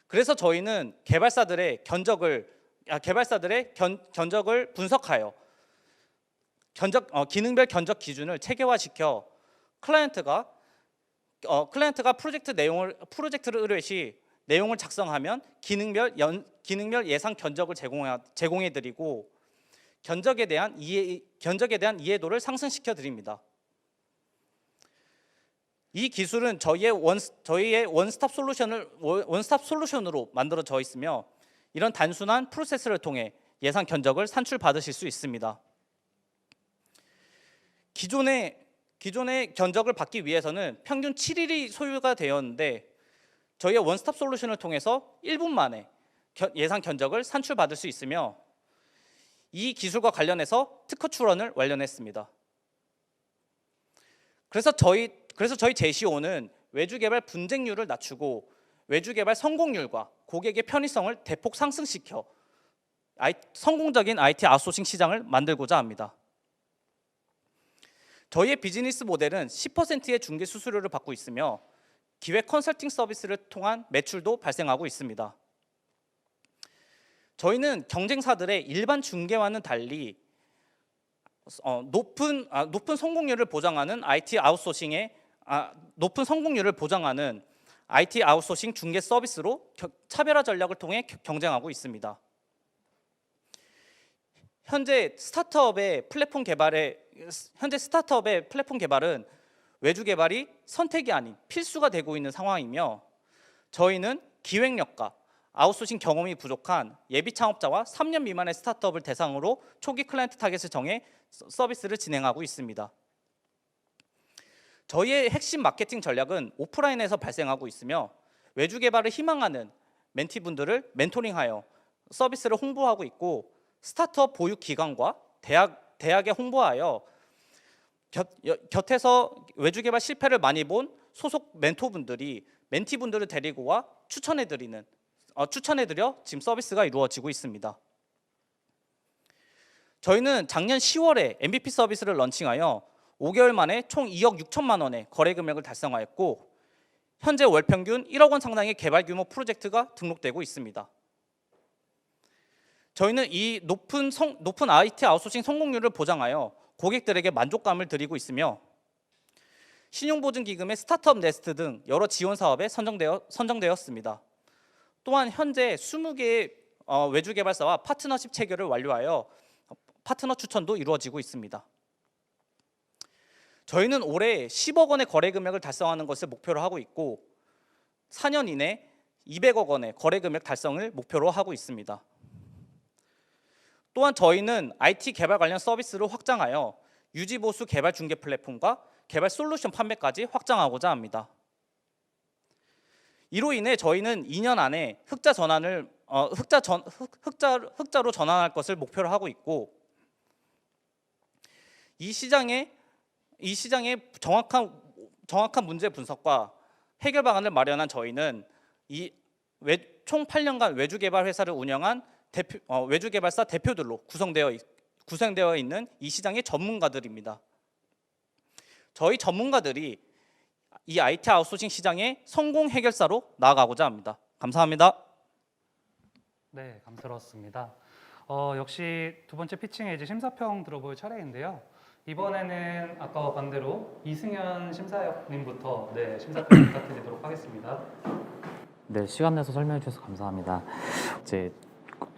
Speaker 6: 그래서 저희는 개발사들의 견적을 분석하여 기능별 견적 기준을 체계화시켜 클라이언트가 프로젝트를 의뢰 시 내용을 작성하면 기능별 예상 견적을 제공해 드리고 견적에 대한 이해도를 상승시켜 드립니다. 이 기술은 저희의 원스톱 솔루션으로 만들어져 있으며, 이런 단순한 프로세스를 통해 예산 견적을 산출받으실 수 있습니다. 기존의 견적을 받기 위해서는 평균 7일이 소요가 되었는데, 저희의 원스톱 솔루션을 통해서 1분 만에 예산 견적을 산출받을 수 있으며, 이 기술과 관련해서 특허 출원을 완료했습니다. 그래서 저희 제시오는 외주 개발 분쟁률을 낮추고 외주 개발 성공률과 고객의 편의성을 대폭 상승시켜 성공적인 IT 아웃소싱 시장을 만들고자 합니다. 저희의 비즈니스 모델은 10%의 중개 수수료를 받고 있으며 기획 컨설팅 서비스를 통한 매출도 발생하고 있습니다. 저희는 경쟁사들의 일반 중개와는 달리 높은 성공률을 보장하는 IT 아웃소싱 중개 서비스로 차별화 전략을 통해 경쟁하고 있습니다. 현재 스타트업의 플랫폼 개발은 외주 개발이 선택이 아닌 필수가 되고 있는 상황이며, 저희는 기획력과 아웃소싱 경험이 부족한 예비 창업자와 3년 미만의 스타트업을 대상으로 초기 클라이언트 타겟을 정해 서비스를 진행하고 있습니다. 저희의 핵심 마케팅 전략은 오프라인에서 발생하고 있으며, 외주 개발을 희망하는 멘티분들을 멘토링하여 서비스를 홍보하고 있고, 스타트업 보육 기관과 대학에 홍보하여 곁에서 외주 개발 실패를 많이 본 소속 멘토분들이 멘티분들을 데리고 와 추천해드려 지금 서비스가 이루어지고 있습니다. 저희는 작년 10월에 MVP 서비스를 런칭하여 5개월 만에 총 2억 6천만 원의 거래 금액을 달성하였고, 현재 월 평균 1억 원 상당의 개발 규모 프로젝트가 등록되고 있습니다. 저희는 이 높은 IT 아웃소싱 성공률을 보장하여 고객들에게 만족감을 드리고 있으며, 신용보증기금의 스타트업 네스트 등 여러 지원 사업에 선정되었습니다. 또한 현재 20개의 외주 개발사와 파트너십 체결을 완료하여 파트너 추천도 이루어지고 있습니다. 저희는 올해 10억 원의 거래 금액을 달성하는 것을 목표로 하고 있고, 4년 이내 200억 원의 거래 금액 달성을 목표로 하고 있습니다. 또한 저희는 IT 개발 관련 서비스를 확장하여 유지보수 개발 중개 플랫폼과 개발 솔루션 판매까지 확장하고자 합니다. 이로 인해 저희는 2년 안에 흑자로 전환할 것을 목표로 하고 있고, 이 시장의 정확한 문제 분석과 해결 방안을 마련한 저희는 총 8년간 외주 개발 회사를 운영한 외주 개발사 대표들로 구성되어 있는 이 시장의 전문가들입니다. 저희 전문가들이 이 IT 아웃소싱 시장의 성공 해결사로 나아가고자 합니다. 감사합니다.
Speaker 1: 네, 감사했습니다. 역시 두 번째 피칭에 이제 심사평 들어볼 차례인데요. 이번에는 아까와 반대로 이승현 심사님부터 심사평 부탁드리도록 하겠습니다.
Speaker 3: 네, 시간 내서 설명해 주셔서 감사합니다. 이제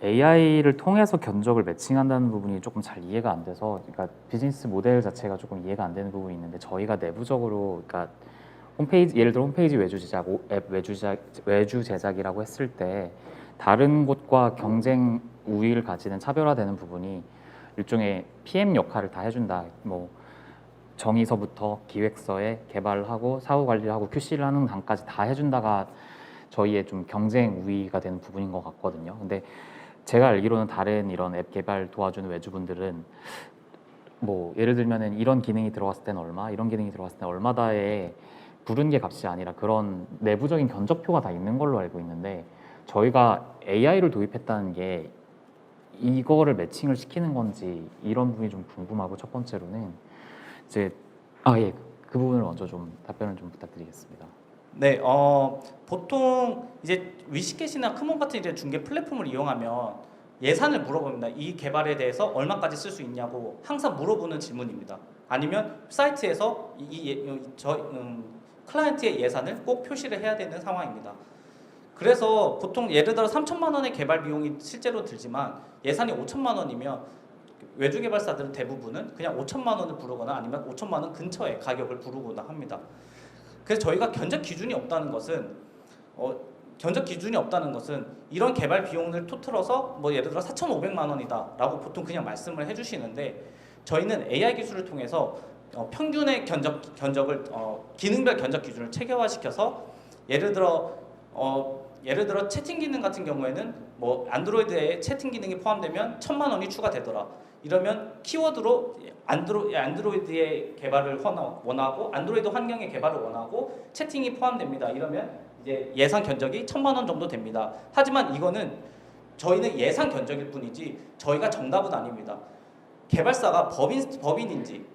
Speaker 3: AI를 통해서 견적을 매칭한다는 부분이 조금 잘 이해가 안 돼서, 그러니까 비즈니스 모델 자체가 조금 이해가 안 되는 부분이 있는데, 저희가 내부적으로, 그러니까 홈페이지, 예를 들어 홈페이지 외주 제작, 앱 외주 제작이라고 했을 때 다른 곳과 경쟁 우위를 가지는 차별화되는 부분이 일종의 PM 역할을 다 해준다. 뭐 정의서부터 기획서에 개발을 하고 사후 관리를 하고 QC를 하는 단까지 다 해준다가 저희의 좀 경쟁 우위가 되는 부분인 것 같거든요. 근데 제가 알기로는 다른 이런 앱 개발 도와주는 외주분들은 뭐 예를 들면은 이런 기능이 들어갔을 때는 얼마, 이런 기능이 들어갔을 때는 얼마다의 부른 게 값이 아니라 그런 내부적인 견적표가 다 있는 걸로 알고 있는데, 저희가 AI를 도입했다는 게 이거를 매칭을 시키는 건지 이런 부분이 좀 궁금하고, 첫 번째로는 이제 그 부분을 먼저 좀 답변을 좀 부탁드리겠습니다.
Speaker 6: 네, 보통 이제 위시캣이나 크몬 같은 이제 중개 플랫폼을 이용하면 예산을 물어봅니다. 이 개발에 대해서 얼마까지 쓸 수 있냐고 항상 물어보는 질문입니다. 아니면 사이트에서 클라이언트의 예산을 꼭 표시를 해야 되는 상황입니다. 그래서 보통 예를 들어 3천만 원의 개발 비용이 실제로 들지만 예산이 5천만 원이면 외주 개발사들은 대부분은 그냥 5천만 원을 부르거나 아니면 5천만 원 근처의 가격을 부르거나 합니다. 그래서 저희가 견적 기준이 없다는 것은 이런 개발 비용을 토틀어서 뭐 예를 들어 4,500만 원이다라고 보통 그냥 말씀을 해주시는데, 저희는 AI 기술을 통해서 평균의 견적을 기능별 견적 기준을 체계화시켜서 예를 들어 채팅 기능 같은 경우에는 뭐 안드로이드에 채팅 기능이 포함되면 1,000만 원이 추가되더라. 이러면 키워드로 안드로이드의 개발을 원하고 안드로이드 환경의 개발을 원하고 채팅이 포함됩니다. 이러면 이제 예상 견적이 1,000만 원 정도 됩니다. 하지만 이거는 저희는 예상 견적일 뿐이지 저희가 정답은 아닙니다. 개발사가 법인인지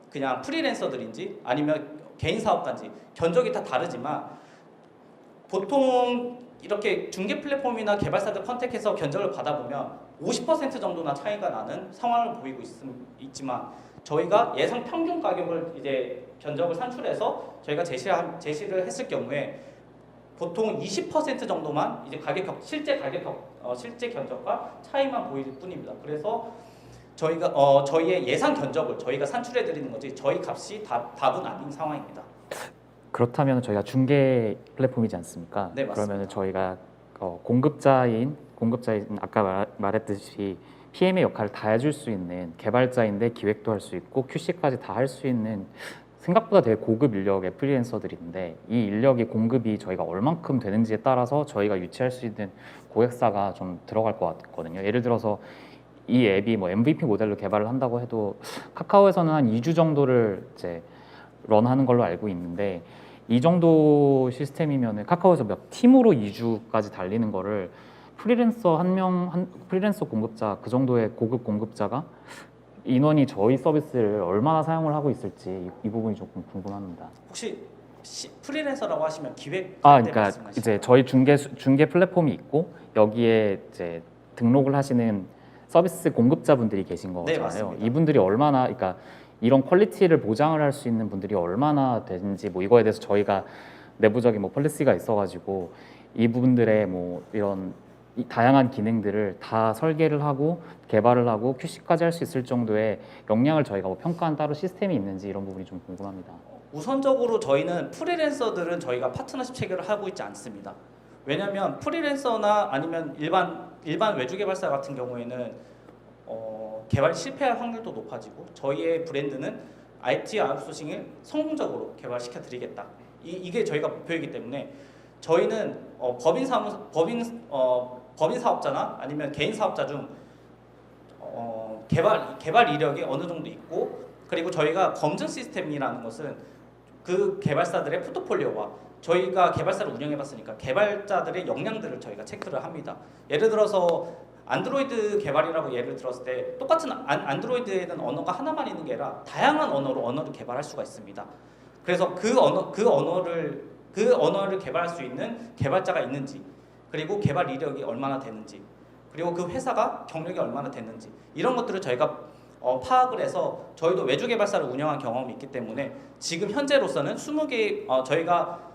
Speaker 6: 그냥 프리랜서들인지 아니면 개인 사업가인지 견적이 다 다르지만, 보통 이렇게 중개 플랫폼이나 개발사들 컨택해서 견적을 받아보면 50% 정도나 차이가 나는 상황을 보이고 있지만, 저희가 예상 평균 가격을 이제 견적을 산출해서 저희가 제시를 했을 경우에 보통 20% 정도만 이제 실제 견적과 차이만 보일 뿐입니다. 그래서 저희가 저희의 예상 견적을 저희가 산출해 드리는 거지 저희 값이 답은 아닌 상황입니다.
Speaker 3: 그렇다면 저희가 중개 플랫폼이지 않습니까?
Speaker 6: 네, 맞습니다.
Speaker 3: 그러면 저희가 공급자인 아까 말했듯이 PM의 역할을 다 해줄 수 있는 개발자인데 기획도 할 수 있고 QC까지 다 할 수 있는 생각보다 되게 고급 인력의 프리랜서들인데, 이 인력의 공급이 저희가 얼만큼 되는지에 따라서 저희가 유치할 수 있는 고객사가 좀 들어갈 것 같거든요. 예를 들어서 이 앱이 뭐 MVP 모델로 개발을 한다고 해도 카카오에서는 한 2주 정도를 이제 런하는 걸로 알고 있는데, 이 정도 시스템이면 카카오에서 몇 팀으로 2주까지 달리는 거를 프리랜서 프리랜서 공급자, 그 정도의 고급 공급자가 인원이 저희 서비스를 얼마나 사용을 하고 있을지 이 부분이 조금 궁금합니다.
Speaker 6: 혹시 프리랜서라고 하시면 기획
Speaker 3: 그러니까 이제 저희 중개 플랫폼이 있고 여기에 이제 등록을 하시는 서비스 공급자분들이 계신 거잖아요.
Speaker 6: 맞습니다.
Speaker 3: 이분들이 얼마나, 그러니까 이런 퀄리티를 보장을 할 수 있는 분들이 얼마나 되는지, 뭐 이거에 대해서 저희가 내부적인 뭐 폴리시가 있어가지고 이분들의 뭐 이런 다양한 기능들을 다 설계를 하고 개발을 하고 QC까지 할 수 있을 정도의 역량을 저희가 뭐 평가한 따로 시스템이 있는지 이런 부분이 좀 궁금합니다.
Speaker 6: 우선적으로 저희는 프리랜서들은 저희가 파트너십 체결을 하고 있지 않습니다. 왜냐하면 프리랜서나 아니면 일반 외주 개발사 같은 경우에는 개발 실패할 확률도 높아지고, 저희의 브랜드는 IT 아웃소싱을 성공적으로 개발시켜 드리겠다, 이게 저희가 목표이기 때문에 저희는 법인 사업자나 아니면 개인 사업자 중 개발 이력이 어느 정도 있고, 그리고 저희가 검증 시스템이라는 것은 그 개발사들의 포트폴리오와 저희가 개발사를 운영해봤으니까 개발자들의 역량들을 저희가 체크를 합니다. 예를 들어서 안드로이드 개발이라고 예를 들었을 때 똑같은 안드로이드에는 언어가 하나만 있는 게 아니라 다양한 언어를 개발할 수가 있습니다. 그래서 그 언어를 개발할 수 있는 개발자가 있는지, 그리고 개발 이력이 얼마나 되는지, 그리고 그 회사가 경력이 얼마나 됐는지, 이런 것들을 저희가 파악을 해서 저희도 외주 개발사를 운영한 경험이 있기 때문에 지금 현재로서는 20개 저희가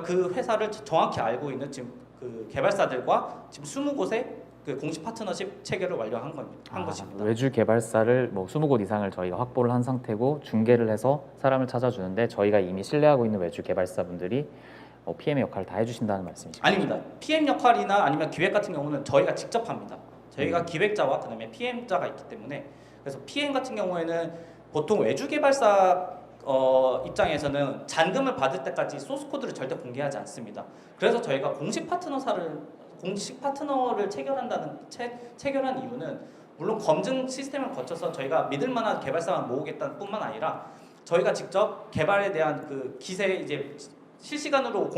Speaker 6: 그 회사를 정확히 알고 있는 지금 그 개발사들과 지금 20곳의 그 공식 파트너십 체결을 완료한 것입니다.
Speaker 3: 외주 개발사를 뭐 20곳 이상을 저희가 확보를 한 상태고 중개를 해서 사람을 찾아주는데 저희가 이미 신뢰하고 있는 외주 개발사분들이 PM의 역할을 다 해주신다는 말씀이시죠?
Speaker 6: 아닙니다. PM 역할이나 아니면 기획 같은 경우는 저희가 직접 합니다. 저희가 기획자와 그다음에 PM자가 있기 때문에, 그래서 PM 같은 경우에는 보통 외주 개발사 입장에서는 잔금을 받을 때까지 소스 코드를 절대 공개하지 않습니다. 그래서 저희가 공식 파트너를 체결한 이유는 물론 검증 시스템을 거쳐서 저희가 믿을 만한 개발사만 모으겠다는 뿐만 아니라 저희가 직접 개발에 대한 그 기세 이제 실시간으로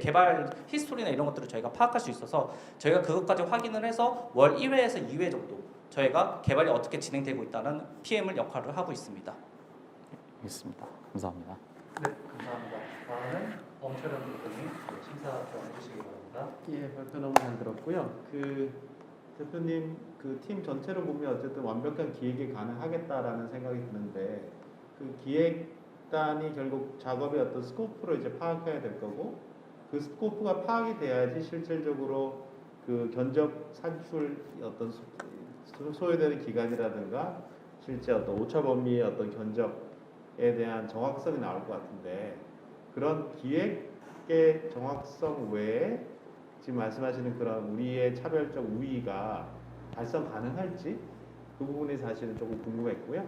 Speaker 6: 개발 히스토리나 이런 것들을 저희가 파악할 수 있어서 저희가 그것까지 확인을 해서 월 1회에서 2회 정도 저희가 개발이 어떻게 진행되고 있다는 PM을 역할을 하고 있습니다.
Speaker 3: 알겠습니다. 감사합니다.
Speaker 1: 네, 감사합니다. 다음은 엄철현 대표님 심사 지원해 주시기 바랍니다.
Speaker 2: 예, 발표 너무 잘 들었고요. 그 대표님 그 팀 전체로 보면 어쨌든 완벽한 기획이 가능하겠다라는 생각이 드는데, 그 기획단이 결국 작업의 어떤 스코프를 이제 파악해야 될 거고, 그 스코프가 파악이 돼야지 실질적으로 그 견적 산출 어떤 소요되는 기간이라든가 실제 어떤 오차 범위의 어떤 견적에 대한 정확성이 나올 것 같은데, 그런 기획의 정확성 외에 지금 말씀하시는 그런 우리의 차별적 우위가 달성 가능할지, 그 부분이 사실은 조금 궁금했고요.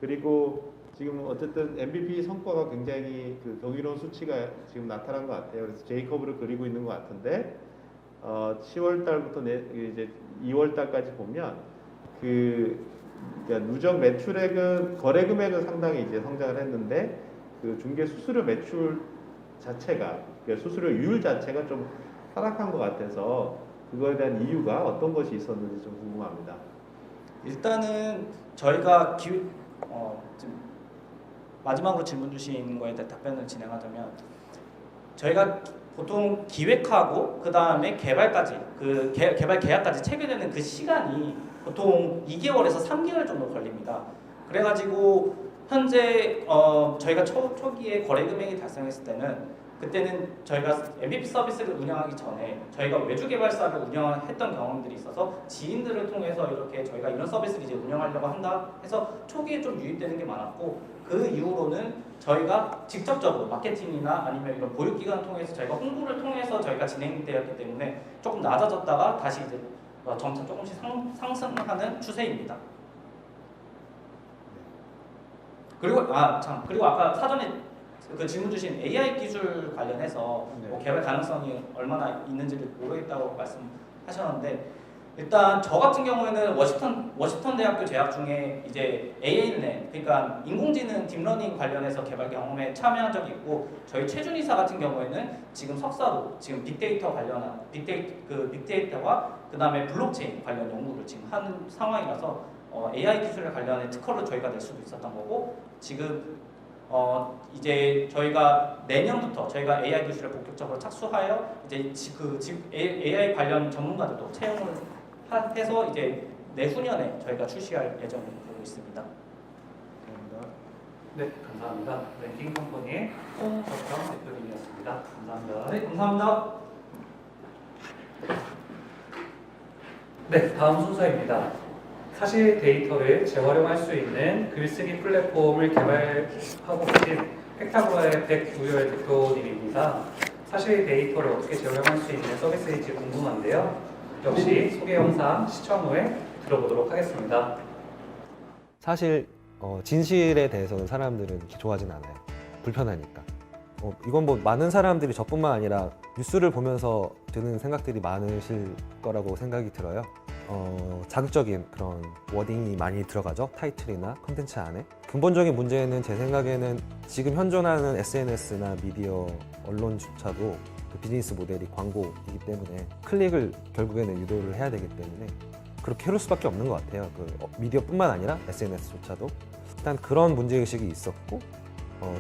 Speaker 2: 그리고 지금 어쨌든 MVP 성과가 굉장히 그 경이로운 수치가 지금 나타난 것 같아요. 그래서 제이커브를 그리고 있는 것 같은데 10월 달부터 이제 2월 달까지 보면 그러니까 누적 매출액은 거래 금액은 상당히 이제 성장을 했는데 그 중개 수수료 매출 자체가, 그러니까 수수료 유율 자체가 좀 하락한 것 같아서 그거에 대한 이유가 어떤 것이 있었는지 좀 궁금합니다.
Speaker 6: 일단은 저희가 지금 마지막으로 질문 주신 거에 대해 답변을 진행하자면, 저희가 보통 기획하고 그 다음에 개발까지 그 개발 계약까지 체결되는 그 시간이 보통 2개월에서 3개월 정도 걸립니다. 그래가지고 현재 저희가 초기에 거래 금액이 달성했을 때는, 그때는 저희가 MVP 서비스를 운영하기 전에 저희가 외주 개발사를 운영했던 경험들이 있어서 지인들을 통해서 이렇게 저희가 이런 서비스를 이제 운영하려고 한다 해서 초기에 좀 유입되는 게 많았고, 그 이후로는 저희가 직접적으로 마케팅이나 아니면 이런 보육기관 통해서 저희가 홍보를 통해서 저희가 진행되었기 때문에 조금 낮아졌다가 다시 이제 점차 조금씩 상승하는 추세입니다. 그리고 아까 사전에 그 질문 주신 AI 기술 관련해서 뭐 개발 가능성이 얼마나 있는지를 모르겠다고 말씀하셨는데, 일단 저 같은 경우에는 워싱턴 대학교 재학 중에 이제 ANN, 그러니까 인공지능 딥러닝 관련해서 개발 경험에 참여한 적이 있고, 저희 최준 이사 같은 경우에는 지금 석사로 지금 빅데이터 관련한 빅데이터와 그다음에 블록체인 관련 연구를 지금 하는 상황이라서 AI 기술에 관련해 특허를 저희가 낼 수도 있었던 거고, 지금 이제 저희가 내년부터 저희가 AI 기술에 본격적으로 착수하여 이제 AI 관련 전문가들도 채용을 해서 이제 내후년에 저희가 출시할 예정을 보고 있습니다.
Speaker 2: 감사합니다.
Speaker 1: 네, 감사합니다. 랭킹 컴퍼니의 홍석경 대표님이었습니다. 감사합니다.
Speaker 6: 네, 감사합니다.
Speaker 1: 네, 다음 순서입니다. 사실 데이터를 재활용할 수 있는 글쓰기 플랫폼을 개발하고 계신 팩타고라의 백우열 대표님입니다. 사실 데이터를 어떻게 재활용할 수 있는 서비스인지 궁금한데요. 역시 소개 영상 시청 후에 들어보도록 하겠습니다.
Speaker 7: 사실 진실에 대해서는 사람들은 이렇게 좋아하진 않아요. 불편하니까. 이건 뭐 많은 사람들이 저뿐만 아니라 뉴스를 보면서 드는 생각들이 많으실 거라고 생각이 들어요. 자극적인 그런 워딩이 많이 들어가죠. 타이틀이나 컨텐츠 안에. 근본적인 문제는 제 생각에는 지금 현존하는 SNS나 미디어 언론조차도 그 비즈니스 모델이 광고이기 때문에 클릭을 결국에는 유도를 해야 되기 때문에 그렇게 해올 수밖에 없는 것 같아요. 미디어뿐만 아니라 SNS조차도. 일단 그런 문제의식이 있었고,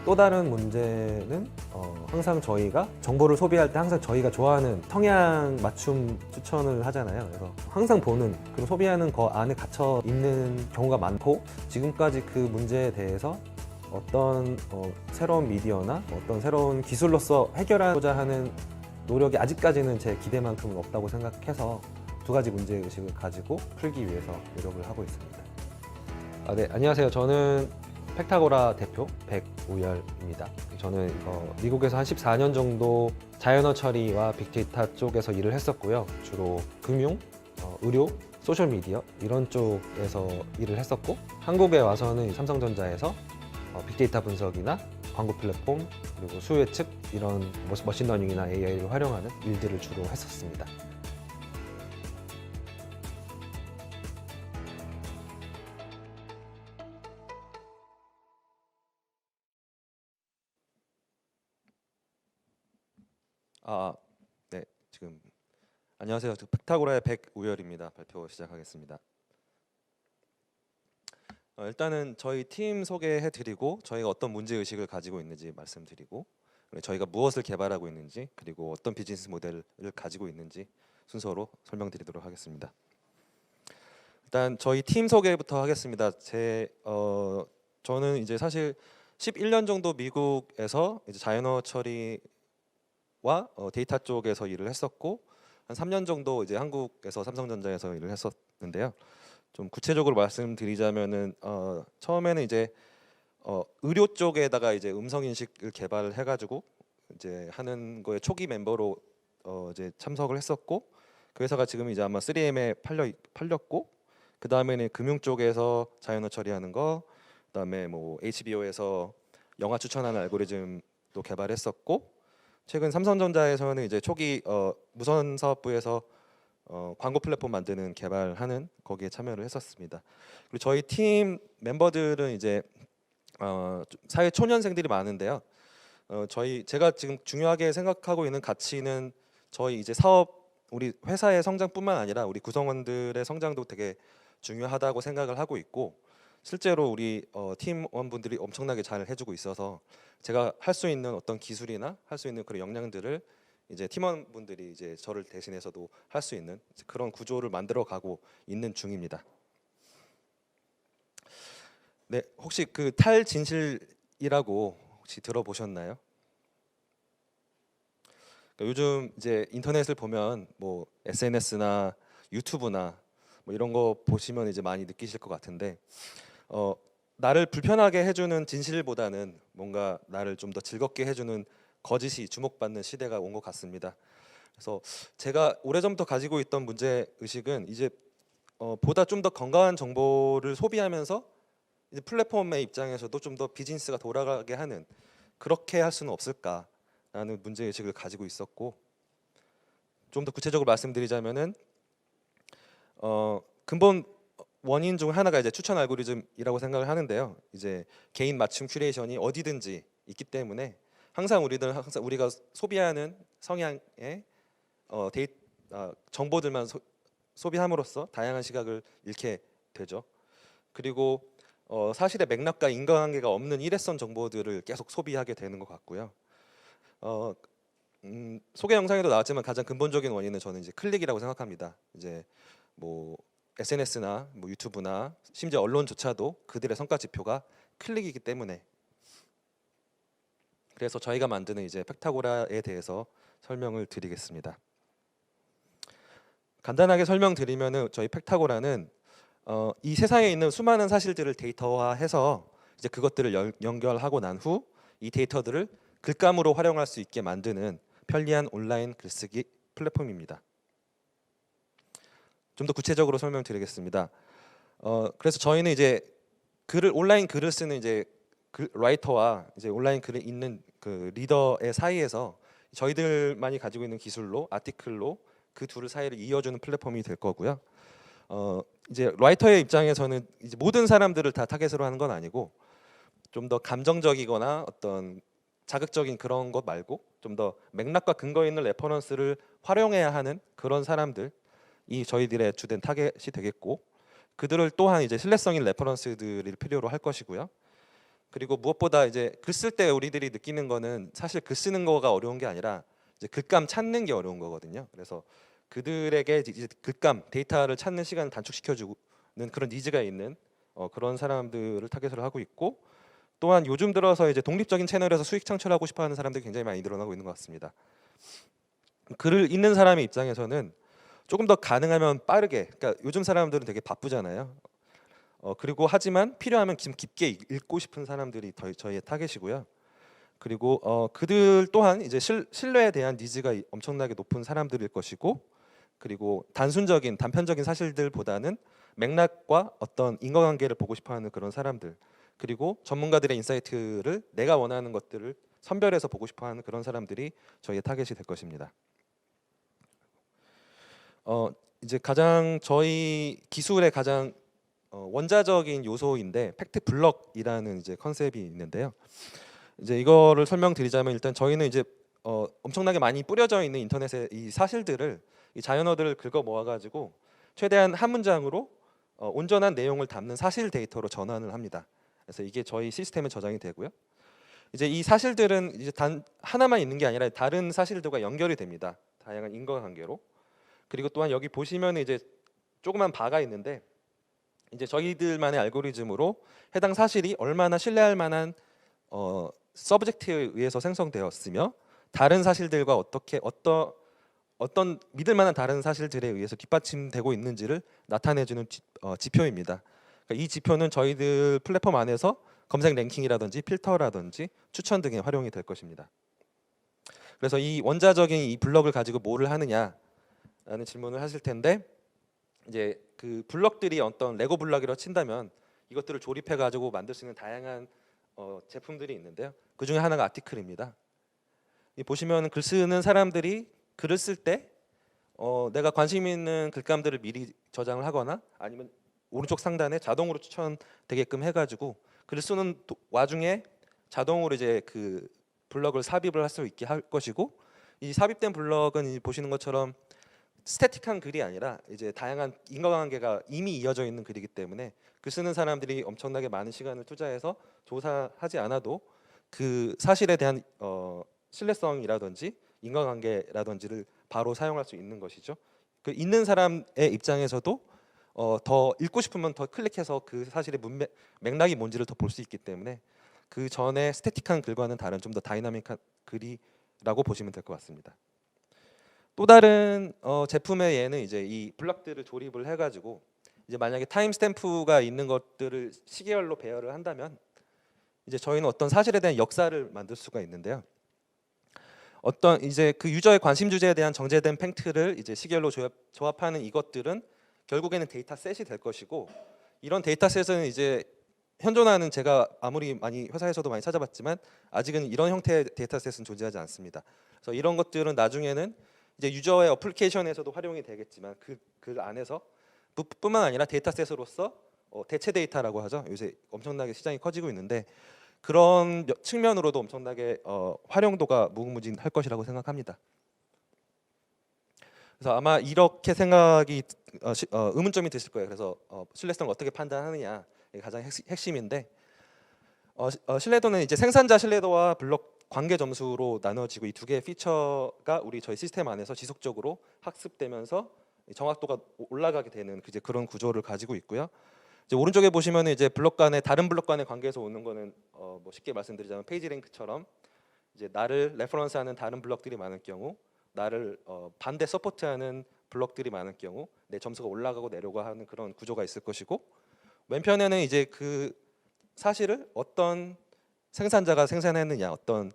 Speaker 7: 또 다른 문제는 항상 저희가 정보를 소비할 때 항상 저희가 좋아하는 성향 맞춤 추천을 하잖아요. 그래서 항상 보는, 그리고 소비하는 거 안에 갇혀 있는 경우가 많고, 지금까지 그 문제에 대해서 어떤 새로운 미디어나 어떤 새로운 기술로서 해결하고자 하는 노력이 아직까지는 제 기대만큼은 없다고 생각해서 두 가지 문제의식을 가지고 풀기 위해서 노력을 하고 있습니다. 네, 안녕하세요. 저는 팩타고라 대표 백우열입니다. 저는 미국에서 한 14년 정도 자연어 처리와 빅데이터 쪽에서 일을 했었고요. 주로 금융, 의료, 소셜미디어 이런 쪽에서 일을 했었고, 한국에 와서는 삼성전자에서 빅데이터 분석이나 광고 플랫폼, 그리고 수요 예측 이런 머신러닝이나 AI를 활용하는 일들을 주로 했었습니다. 네, 지금 안녕하세요. 팩타고라의 백우열입니다. 발표 시작하겠습니다. 일단은 저희 팀 소개해드리고, 저희가 어떤 문제의식을 가지고 있는지 말씀드리고, 저희가 무엇을 개발하고 있는지, 그리고 어떤 비즈니스 모델을 가지고 있는지 순서로 설명드리도록 하겠습니다. 일단 저희 팀 소개부터 하겠습니다. 저는 이제 사실 11년 정도 미국에서 이제 자연어 처리와 데이터 쪽에서 일을 했었고, 한 3년 정도 이제 한국에서 삼성전자에서 일을 했었는데요. 좀 구체적으로 말씀드리자면은 처음에는 이제 의료 쪽에다가 이제 음성 인식을 개발해가지고 이제 하는 거에 초기 멤버로 이제 참석을 했었고, 그 회사가 지금 이제 아마 3M에 팔렸고, 그 다음에는 금융 쪽에서 자연어 처리하는 거, 그 다음에 뭐 HBO에서 영화 추천하는 알고리즘도 개발했었고, 최근 삼성전자에서는 이제 초기 무선 사업부에서 광고 플랫폼 만드는 개발하는 거기에 참여를 했었습니다. 그리고 저희 팀 멤버들은 이제 사회 초년생들이 많은데요. 제가 지금 중요하게 생각하고 있는 가치는 저희 이제 우리 회사의 성장뿐만 아니라 우리 구성원들의 성장도 되게 중요하다고 생각을 하고 있고, 실제로 우리 팀원분들이 엄청나게 잘 해주고 있어서 제가 할 수 있는 어떤 기술이나 할 수 있는 그런 역량들을 이제 팀원분들이 이제 저를 대신해서도 할 수 있는 그런 구조를 만들어 가고 있는 중입니다. 네, 혹시 그 탈진실이라고 혹시 들어보셨나요? 그러니까 요즘 이제 인터넷을 보면 뭐 SNS나 유튜브나 뭐 이런 거 보시면 이제 많이 느끼실 것 같은데, 나를 불편하게 해주는 진실보다는 뭔가 나를 좀 더 즐겁게 해주는 거짓이 주목받는 시대가 온 것 같습니다. 그래서 제가 오래전부터 가지고 있던 문제 의식은 이제 보다 좀 더 건강한 정보를 소비하면서 이제 플랫폼의 입장에서도 좀 더 비즈니스가 돌아가게 하는, 그렇게 할 수는 없을까라는 문제 의식을 가지고 있었고, 좀 더 구체적으로 말씀드리자면은 근본 원인 중 하나가 이제 추천 알고리즘이라고 생각을 하는데요. 이제 개인 맞춤 큐레이션이 어디든지 있기 때문에 항상 우리가 소비하는 성향의 정보들만 소비함으로써 다양한 시각을 잃게 되죠. 그리고 사실의 맥락과 인과관계가 없는 일회성 정보들을 계속 소비하게 되는 것 같고요. 소개 영상에도 나왔지만 가장 근본적인 원인은 저는 이제 클릭이라고 생각합니다. 이제 뭐 SNS나 뭐 유튜브나 심지어 언론조차도 그들의 성과 지표가 클릭이기 때문에, 그래서 저희가 만드는 이제 팩타고라에 대해서 설명을 드리겠습니다. 간단하게 설명드리면은 저희 팩타고라는 이 세상에 있는 수많은 사실들을 데이터화해서 이제 그것들을 연결하고 난 후 이 데이터들을 글감으로 활용할 수 있게 만드는 편리한 온라인 글쓰기 플랫폼입니다. 좀 더 구체적으로 설명드리겠습니다. 그래서 저희는 이제 온라인 글을 쓰는 이제 라이터와 이제 온라인 글을 읽는 그 리더의 사이에서 저희들만이 가지고 있는 기술로 아티클로 그 둘 사이를 이어주는 플랫폼이 될 거고요. 이제 라이터의 입장에서는 이제 모든 사람들을 다 타겟으로 하는 건 아니고 좀 더 감정적이거나 어떤 자극적인 그런 것 말고 좀 더 맥락과 근거 있는 레퍼런스를 활용해야 하는 그런 사람들이 저희들의 주된 타겟이 되겠고, 그들을 또한 이제 신뢰성 있는 레퍼런스들을 필요로 할 것이고요. 그리고 무엇보다 이제 글 쓸 때 우리들이 느끼는 거는 사실 글 쓰는 거가 어려운 게 아니라 이제 글감 찾는 게 어려운 거거든요. 그래서 그들에게 이제 글감 데이터를 찾는 시간을 단축시켜주는 그런 니즈가 있는 그런 사람들을 타겟으로 하고 있고, 또한 요즘 들어서 이제 독립적인 채널에서 수익 창출하고 싶어하는 사람들이 굉장히 많이 늘어나고 있는 것 같습니다. 글을 읽는 사람의 입장에서는 조금 더 가능하면 빠르게, 그러니까 요즘 사람들은 되게 바쁘잖아요. 그리고 하지만 필요하면 좀 깊게 읽고 싶은 사람들이 저희의 타겟이고요. 그리고 그들 또한 이제 신뢰에 대한 니즈가 엄청나게 높은 사람들일 것이고, 그리고 단편적인 사실들보다는 맥락과 어떤 인과관계를 보고 싶어하는 그런 사람들, 그리고 전문가들의 인사이트를 내가 원하는 것들을 선별해서 보고 싶어하는 그런 사람들이 저희의 타겟이 될 것입니다. 이제 가장 저희 기술의 가장 원자적인 요소인데 팩트 블럭이라는 이제 컨셉이 있는데요. 이제 이거를 설명드리자면 일단 저희는 이제 엄청나게 많이 뿌려져 있는 인터넷의 이 사실들을 이 자연어들을 긁어 모아가지고 최대한 한 문장으로 온전한 내용을 담는 사실 데이터로 전환을 합니다. 그래서 이게 저희 시스템에 저장이 되고요. 이제 이 사실들은 이제 단 하나만 있는 게 아니라 다른 사실들과 연결이 됩니다. 다양한 인과관계로. 그리고 또한 여기 보시면 이제 조그만 바가 있는데 이제 저희들만의 알고리즘으로 해당 사실이 얼마나 신뢰할 만한 서브젝트에 의해서 생성되었으며 다른 사실들과 어떤 믿을 만한 다른 사실들에 의해서 뒷받침되고 있는지를 나타내주는 지표입니다. 그러니까 이 지표는 저희들 플랫폼 안에서 검색 랭킹이라든지 필터라든지 추천 등에 활용이 될 것입니다. 그래서 이 원자적인 이 블럭을 가지고 뭐를 하느냐라는 질문을 하실 텐데, 이제 그 블럭들이 어떤 레고 블럭이라고 친다면 이것들을 조립해 가지고 만들 수 있는 다양한 제품들이 있는데요. 그 중에 하나가 아티클입니다. 보시면 글 쓰는 사람들이 글을 쓸 때 내가 관심 있는 글감들을 미리 저장을 하거나 아니면 오른쪽 상단에 자동으로 추천되게끔 해가지고 글을 쓰는 와중에 자동으로 이제 그 블럭을 삽입을 할 수 있게 할 것이고, 이 삽입된 블럭은 보시는 것처럼 스태틱한 글이 아니라 이제 다양한 인과관계가 이미 이어져 있는 글이기 때문에 글 쓰는 사람들이 엄청나게 많은 시간을 투자해서 조사하지 않아도 그 사실에 대한 신뢰성이라든지 인과관계라든지를 바로 사용할 수 있는 것이죠. 그 읽는 사람의 입장에서도 더 읽고 싶으면 더 클릭해서 그 사실의 맥락이 뭔지를 더 볼 수 있기 때문에 그 전에 스태틱한 글과는 다른 좀 더 다이나믹한 글이라고 보시면 될 것 같습니다. 또 다른 제품의 예는 이제 이 블럭들을 조립을 해가지고 이제 만약에 타임 스탬프가 있는 것들을 시계열로 배열을 한다면 이제 저희는 어떤 사실에 대한 역사를 만들 수가 있는데요. 어떤 이제 그 유저의 관심 주제에 대한 정제된 팩트를 이제 시계열로 조합하는 이것들은 결국에는 데이터셋이 될 것이고, 이런 데이터셋은 이제 현존하는 제가 아무리 많이 회사에서도 많이 찾아봤지만 아직은 이런 형태의 데이터셋은 존재하지 않습니다. 그래서 이런 것들은 나중에는 이제 유저의 어플리케이션에서도 활용이 되겠지만 그 안에서 뿐만 아니라 데이터셋으로서 대체 데이터라고 하죠. 요새 엄청나게 시장이 커지고 있는데 그런 측면으로도 엄청나게 활용도가 무궁무진할 것이라고 생각합니다. 그래서 아마 이렇게 생각이 의문점이 드실 거예요. 그래서 신뢰성을 어떻게 판단하느냐 이게 가장 핵심인데, 신뢰도는 이제 생산자 신뢰도와 블록 관계 점수로 나눠지고 이 두 개의 피처가 저희 시스템 안에서 지속적으로 학습되면서 정확도가 올라가게 되는 이제 그런 구조를 가지고 있고요. 이제 오른쪽에 보시면 이제 블록 간의 다른 블록 간의 관계에서 오는 거는 뭐 쉽게 말씀드리자면 페이지 랭크처럼 이제 나를 레퍼런스하는 다른 블록들이 많을 경우, 나를 반대 서포트하는 블록들이 많을 경우 내 점수가 올라가고 내려가는 그런 구조가 있을 것이고, 왼편에는 이제 그 사실을 어떤 생산자가 생산했느냐, 어떤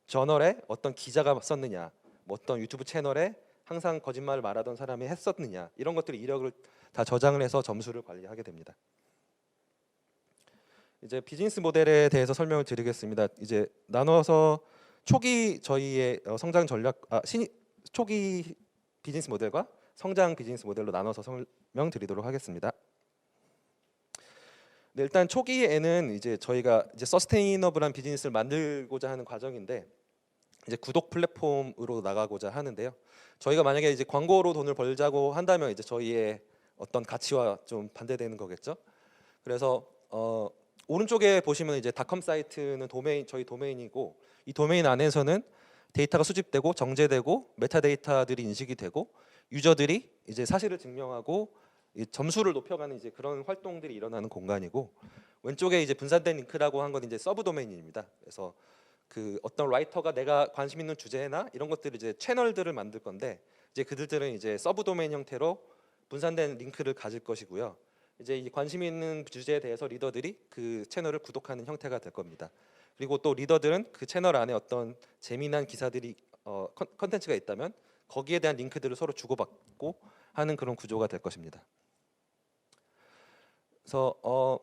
Speaker 7: 저널에 어떤 기자가 썼느냐, 뭐 어떤 유튜브 채널에 항상 거짓말을 말하던 사람이 했었느냐, 이런 것들이 이력을 다 저장을 해서 점수를 관리하게 됩니다.
Speaker 8: 이제 비즈니스 모델에 대해서 설명을 드리겠습니다. 이제 나눠서 초기 저희의 성장 전략, 초기 비즈니스 모델과 성장 비즈니스 모델로 나눠서 설명드리도록 하겠습니다. 네, 일단 초기에는 이제 저희가 이제 서스테이너블한 비즈니스를 만들고자 하는 과정인데 이제 구독 플랫폼으로 나가고자 하는데요. 저희가 만약에 이제 광고로 돈을 벌자고 한다면 이제 저희의 어떤 가치와 좀 반대되는 거겠죠. 그래서 오른쪽에 보시면 이제 닷컴 사이트는 저희 도메인이고 이 도메인 안에서는 데이터가 수집되고 정제되고 메타데이터들이 인식이 되고 유저들이 이제 사실을 증명하고 이 점수를 높여가는 이제 그런 활동들이 일어나는 공간이고 왼쪽에 이제 분산된 링크라고 한 건 이제 서브 도메인입니다. 그래서 그 어떤 라이터가 내가 관심 있는 주제나 이런 것들을 이제 채널들을 만들 건데 이제 그들은 이제 서브 도메인 형태로 분산된 링크를 가질 것이고요. 이제 이 관심 있는 주제에 대해서 리더들이 그 채널을 구독하는 형태가 될 겁니다. 그리고 또 리더들은 그 채널 안에 어떤 재미난 기사들이 컨텐츠가 있다면 거기에 대한 링크들을 서로 주고받고 하는 그런 구조가 될 것입니다. 그래서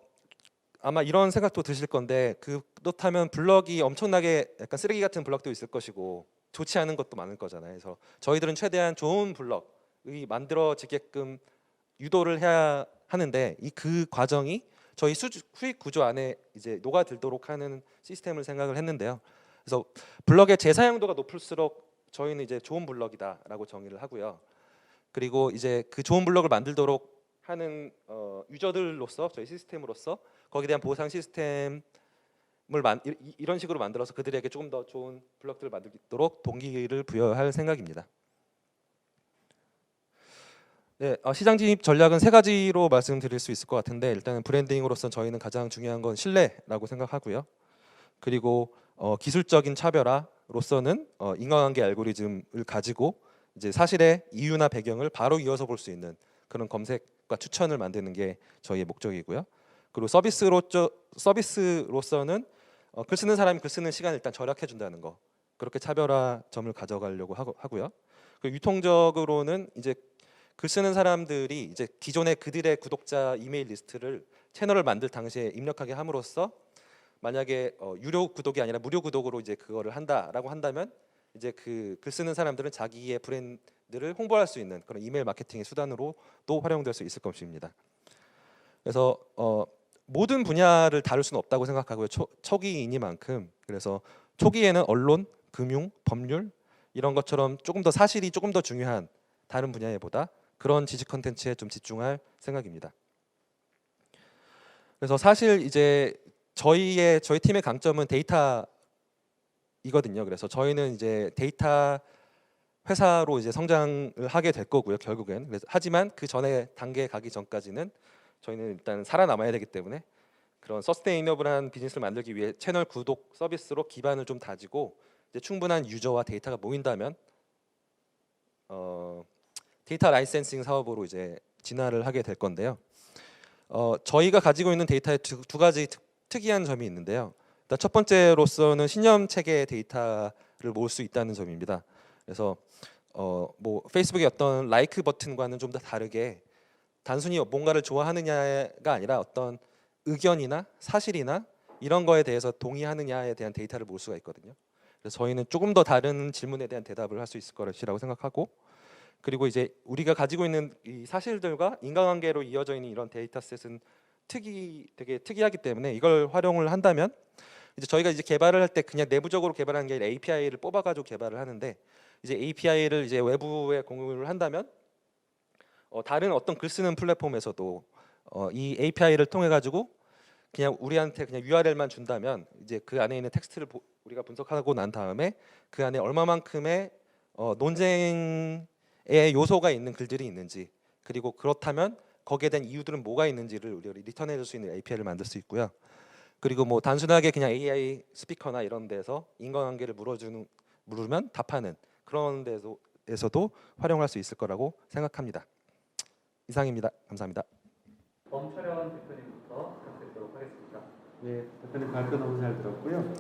Speaker 8: 아마 이런 생각도 드실 건데 그렇다면 블럭이 엄청나게 약간 쓰레기 같은 블럭도 있을 것이고 좋지 않은 것도 많을 거잖아요. 그래서 저희들은 최대한 좋은 블럭이 만들어지게끔 유도를 해야 하는데 그 과정이 저희 수익 구조 안에 이제 녹아들도록 하는 시스템을 생각을 했는데요. 그래서 블럭의 재사용도가 높을수록 저희는 이제 좋은 블럭이다라고 정의를 하고요. 그리고 이제 그 좋은 블럭을 만들도록 하는 유저들로서 저희 시스템으로서 거기에 대한 보상 시스템을 이런 식으로 만들어서 그들에게 조금 더 좋은 블럭들을 만들도록 동기를 부여할 생각입니다. 네, 시장 진입 전략은 세 가지로 말씀드릴 수 있을 것 같은데 일단은 브랜딩으로서 저희는 가장 중요한 건 신뢰라고 생각하고요. 그리고 기술적인 차별화로서는 인과관계 알고리즘을 가지고 이제 사실의 이유나 배경을 바로 이어서 볼 수 있는 그런 검색과 추천을 만드는 게 저희의 목적이고요. 그리고 서비스로서는 글 쓰는 사람이 글 쓰는 시간을 일단 절약해 준다는 거, 그렇게 차별화점을 가져가려고 하고요. 그리고 유통적으로는 이제 글 쓰는 사람들이 이제 기존의 그들의 구독자 이메일 리스트를 채널을 만들 당시에 입력하게 함으로써 만약에 유료 구독이 아니라 무료 구독으로 이제 그거를 한다라고 한다면 이제 그 글 쓰는 사람들은 자기의 브랜드를 홍보할 수 있는 그런 이메일 마케팅의 수단으로 또 활용될 수 있을 것입니다. 그래서 모든 분야를 다룰 수는 없다고 생각하고요. 초기이니만큼 그래서 초기에는 언론, 금융, 법률 이런 것처럼 조금 더 사실이 조금 더 중요한 다른 분야에보다 그런 지식 컨텐츠에 좀 집중할 생각입니다. 그래서 사실 이제 저희 팀의 강점은 데이터이거든요. 그래서 저희는 이제 데이터 회사로 이제 성장을 하게 될 거고요. 결국엔. 하지만 그 전에 단계에 가기 전까지는 저희는 일단 살아남아야 되기 때문에 그런 서스테이너블한 비즈니스를 만들기 위해 채널 구독 서비스로 기반을 좀 다지고 이제 충분한 유저와 데이터가 모인다면 데이터 라이센싱 사업으로 이제 진화를 하게 될 건데요. 저희가 가지고 있는 데이터에 두 가지 특이한 점이 있는데요. 일단 첫 번째로서는 신념 체계 데이터를 모을 수 있다는 점입니다. 그래서 뭐 페이스북의 어떤 라이크 버튼과는 좀 더 다르게 단순히 뭔가를 좋아하느냐가 아니라 어떤 의견이나 사실이나 이런 거에 대해서 동의하느냐에 대한 데이터를 모을 수가 있거든요. 그래서 저희는 조금 더 다른 질문에 대한 대답을 할 수 있을 것이라고 생각하고, 그리고 이제 우리가 가지고 있는 이 사실들과 인과관계로 이어져 있는 이런 데이터셋은 되게 특이하기 때문에 이걸 활용을 한다면 이제 저희가 이제 개발을 할 때 그냥 내부적으로 개발하는 게 아니라 API를 뽑아가지고 개발을 하는데 이제 API를 이제 외부에 공유를 한다면 다른 어떤 글 쓰는 플랫폼에서도 이 API를 통해 가지고 그냥 우리한테 그냥 URL만 준다면 이제 그 안에 있는 텍스트를 우리가 분석하고 난 다음에 그 안에 얼마만큼의 논쟁의 요소가 있는 글들이 있는지, 그리고 그렇다면 거기에 대한 이유들은 뭐가 있는지를 우리가 리턴해 줄 수 있는 API를 만들 수 있고요. 그리고 뭐 단순하게 그냥 AI 스피커나 이런 데서 인과관계를 물으면 답하는 그런 데서도 활용할 수 있을 거라고 생각합니다. 이상입니다. 감사합니다.
Speaker 1: 범철현 대표님부터 부탁드리도록 하겠습니다.
Speaker 2: 네, 대표님 발표 너무 잘 들었고요.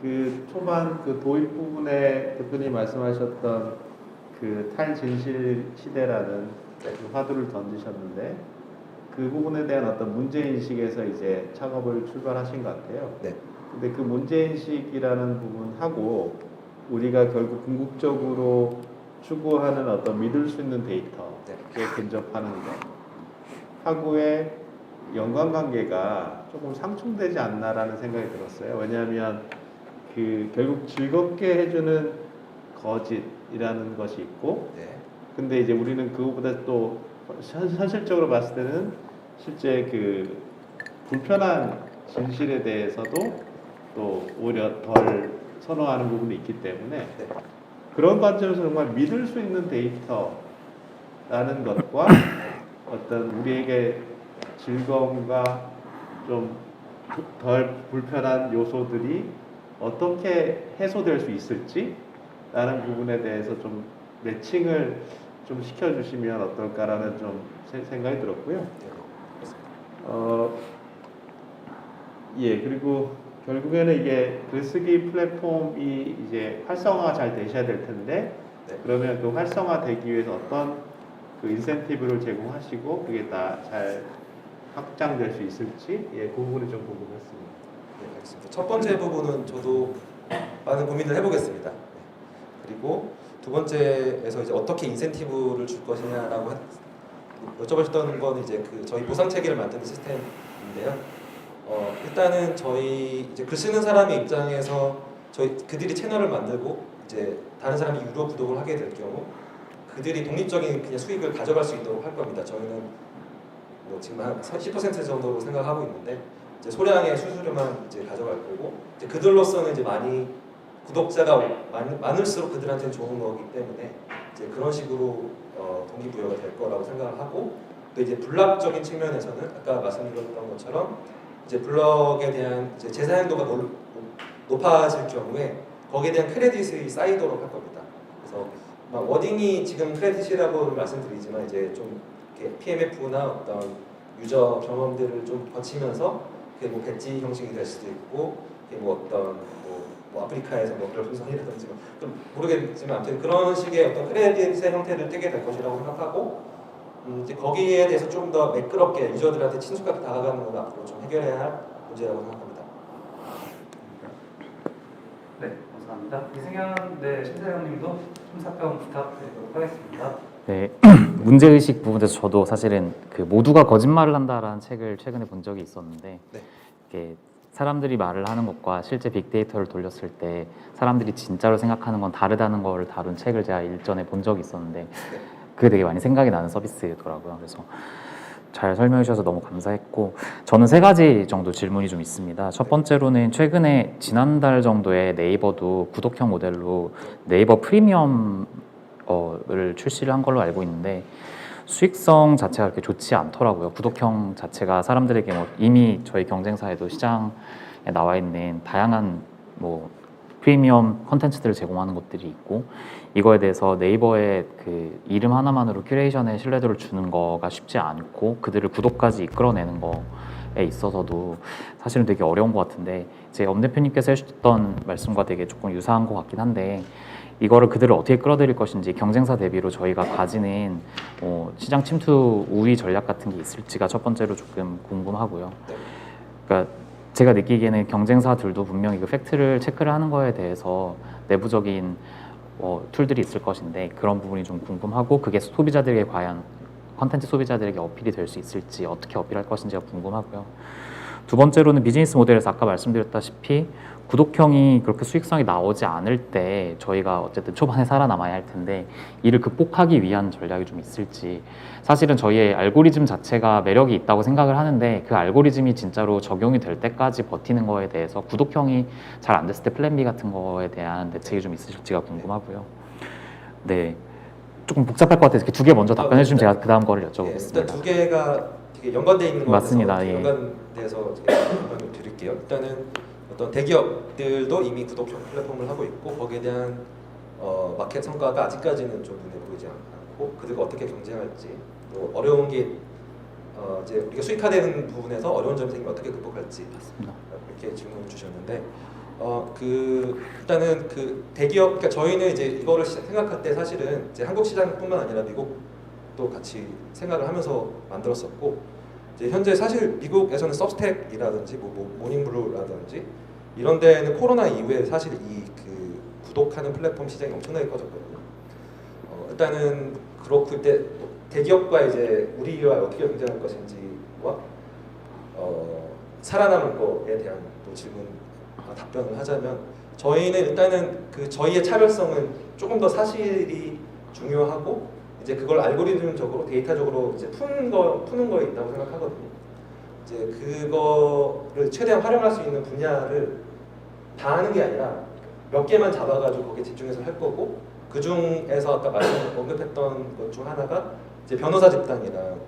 Speaker 2: 그 초반 그 도입 부분에 대표님 말씀하셨던 그 탈진실 시대라는 그 화두를 던지셨는데 그 부분에 대한 어떤 문제 인식에서 이제 작업을 출발하신 것 같아요.
Speaker 8: 네.
Speaker 2: 근데 그 문제 인식이라는 부분하고 우리가 결국 궁극적으로 추구하는 어떤 믿을 수 있는 데이터에 근접하는 것 하고의 연관관계가 조금 상충되지 않나라는 생각이 들었어요. 왜냐하면 그 결국 즐겁게 해주는 거짓이라는 것이 있고,
Speaker 8: 네.
Speaker 2: 근데 이제 우리는 그거보다 또 현실적으로 봤을 때는 실제 그 불편한 진실에 대해서도 또 오히려 덜 선호하는 부분이 있기 때문에 그런 관점에서 정말 믿을 수 있는 데이터라는 것과 어떤 우리에게 즐거움과 좀 덜 불편한 요소들이 어떻게 해소될 수 있을지라는 부분에 대해서 좀 매칭을 좀 시켜주시면 어떨까라는 좀 생각이 들었고요. 예, 그리고 결국에는 이게 글쓰기 플랫폼이 이제 활성화가 잘 되셔야 될 텐데, 그러면 그 활성화되기 위해서 어떤 그 인센티브를 제공하시고 그게 다 잘 확장될 수 있을지, 예, 그 부분이 좀 궁금했습니다.
Speaker 8: 네, 알겠습니다. 첫 번째 부분은 저도 많은 고민을 해보겠습니다. 그리고 두 번째에서 이제 어떻게 인센티브를 줄 것이냐라고 여쭤보셨던 건 이제 그 저희 보상 체계를 만드는 시스템인데요. 일단은 저희 이제 글 쓰는 사람의 입장에서 그들이 채널을 만들고 이제 다른 사람이 유료 구독을 하게 될 경우 그들이 독립적인 그냥 수익을 가져갈 수 있도록 할 겁니다. 저희는 뭐 지금 한 10% 정도로 생각하고 있는데 이제 소량의 수수료만 이제 가져갈 거고 이제 그들로서는 이제 많이 구독자가 많을수록 그들한테는 좋은 거기 때문에 이제 그런 식으로 동기부여가 될 거라고 생각을 하고 또 이제 블락적인 측면에서는 아까 말씀드렸던 것처럼 이제 블럭에 대한 이제 재사용도가 높아질 경우에 거기에 대한 크레딧이 쌓이도록 할 겁니다. 그래서 막 워딩이 지금 크레딧이라고 말씀드리지만 이제 좀 이렇게 PMF나 어떤 유저 경험들을 좀 거치면서 그게 뭐 배지 형식이 될 수도 있고 그게 뭐 어떤 뭐 아프리카에서 뭐 별풍선이라든지 좀 모르겠지만 아무튼 그런 식의 어떤 크레딧의 형태를 띠게 될 것이라고 생각하고 이제 거기에 대해서 좀 더 매끄럽게 유저들한테 친숙하게 다가가는 건 앞으로 좀 해결해야 할 문제라고 생각합니다.
Speaker 1: 네, 감사합니다. 이승현 심사위원님도 심사평 부탁드리도록 하겠습니다.
Speaker 3: 네, 문제의식 부분에서 저도 사실은 그 모두가 거짓말을 한다라는 책을 최근에 본 적이 있었는데
Speaker 8: 네.
Speaker 3: 이게 사람들이 말을 하는 것과 실제 빅데이터를 돌렸을 때 사람들이 진짜로 생각하는 건 다르다는 걸 다룬 책을 제가 일전에 본 적이 있었는데 그게 되게 많이 생각이 나는 서비스더라고요. 그래서 잘 설명해 주셔서 너무 감사했고 저는 3가지 정도 질문이 좀 있습니다. 첫 번째로는 최근에 지난달 정도에 네이버도 구독형 모델로 네이버 프리미엄 를 출시를 한 걸로 알고 있는데 수익성 자체가 그렇게 좋지 않더라고요. 구독형 자체가 사람들에게 뭐 이미 저희 경쟁사에도 시장에 나와 있는 다양한 뭐 프리미엄 컨텐츠들을 제공하는 것들이 있고 이거에 대해서 네이버의 그 이름 하나만으로 큐레이션에 신뢰도를 주는 거가 쉽지 않고 그들을 구독까지 이끌어내는 거에 있어서도 사실은 되게 어려운 것 같은데 제 엄 대표님께서 해주셨던 말씀과 되게 조금 유사한 것 같긴 한데 이거를 그들을 어떻게 끌어들일 것인지 경쟁사 대비로 저희가 가지는 시장 침투 우위 전략 같은 게 있을지가 첫 번째로 조금 궁금하고요. 그러니까 제가 느끼기에는 경쟁사들도 분명히 그 팩트를 체크를 하는 거에 대해서 내부적인 툴들이 있을 것인데 그런 부분이 좀 궁금하고 그게 소비자들에게 과연 컨텐츠 소비자들에게 어필이 될 수 있을지 어떻게 어필할 것인지가 궁금하고요. 두 번째로는 비즈니스 모델에서 아까 말씀드렸다시피 구독형이 그렇게 수익성이 나오지 않을 때 저희가 어쨌든 초반에 살아남아야 할 텐데 이를 극복하기 위한 전략이 좀 있을지 사실은 저희의 알고리즘 자체가 매력이 있다고 생각을 하는데 그 알고리즘이 진짜로 적용이 될 때까지 버티는 거에 대해서 구독형이 잘 안 됐을 때 플랜 B 같은 거에 대한 대책이 좀 있으실지가 궁금하고요. 네, 조금 복잡할 것 같아서 이렇게 2개 먼저 답변해 주시면 제가 그 다음 거를 여쭤보겠습니다.
Speaker 8: 일단 2개가 되게 연관되어 있는 거
Speaker 3: 맞습니다.
Speaker 8: 같아서
Speaker 3: 예.
Speaker 8: 연관돼서 설명을 드릴게요. 일단은 어떤 대기업들도 이미 구독형 플랫폼을 하고 있고 거기에 대한 마켓 성과가 아직까지는 좀 눈에 보이지 않고 그들과 어떻게 경쟁할지 또 어려운 게 이제 우리가 수익화되는 부분에서 어려운 점이 생기면 어떻게 극복할지
Speaker 3: 맞습니다.
Speaker 8: 이렇게 질문을 주셨는데 일단은 그 대기업 그러니까 저희는 이제 이거를 생각할 때 사실은 이제 한국 시장뿐만 아니라 미국도 같이 생각을 하면서 만들었었고 이제 현재 사실 미국에서는 서브스택이라든지 모닝블루라든지 이런 데는 코로나 이후에 사실 이 그 구독하는 플랫폼 시장이 엄청나게 커졌거든요. 일단은 그렇고 이때 대기업과 이제 우리와 어떻게 경쟁할 것인지와 살아남을 거에 대한 또 질문 답변을 하자면 저희는 일단은 그 저희의 차별성은 조금 더 사실이 중요하고 이제 그걸 알고리즘적으로 데이터적으로 이제 푸는 거에 있다고 생각하거든요. 이제 그거를 최대한 활용할 수 있는 분야를 다 하는 게 아니라 몇 개만 잡아가지고 거기에 집중해서 할 거고 그 중에서 아까 언급했던 것 중 하나가 이제 변호사 집단이랑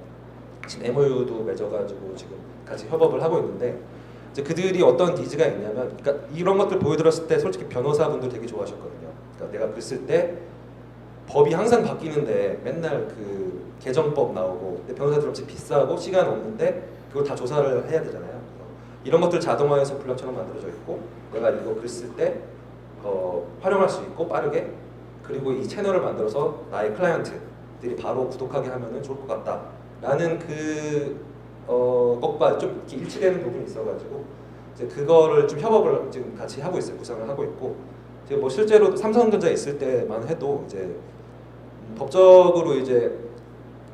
Speaker 8: 지금 MOU도 맺어가지고 지금 같이 협업을 하고 있는데 이제 그들이 어떤 니즈가 있냐면 그러니까 이런 것들 보여드렸을 때 솔직히 변호사분들 되게 좋아하셨거든요. 그러니까 내가 글 쓸 때 법이 항상 바뀌는데 맨날 그 개정법 나오고 근데 변호사들 없이 비싸고 시간 없는데 그걸 다 조사를 해야 되잖아요. 이런 것들 자동화해서 블럭처럼 만들어져 있고 내가 이거 글 쓸 때 활용할 수 있고 빠르게 그리고 이 채널을 만들어서 나의 클라이언트들이 바로 구독하게 하면은 좋을 것 같다라는 것과 좀 이렇게 일치되는 부분이 있어가지고 이제 그거를 좀 협업을 지금 같이 하고 있어요. 구상을 하고 있고 이제 뭐 실제로 삼성전자에 있을 때만 해도 이제 법적으로 이제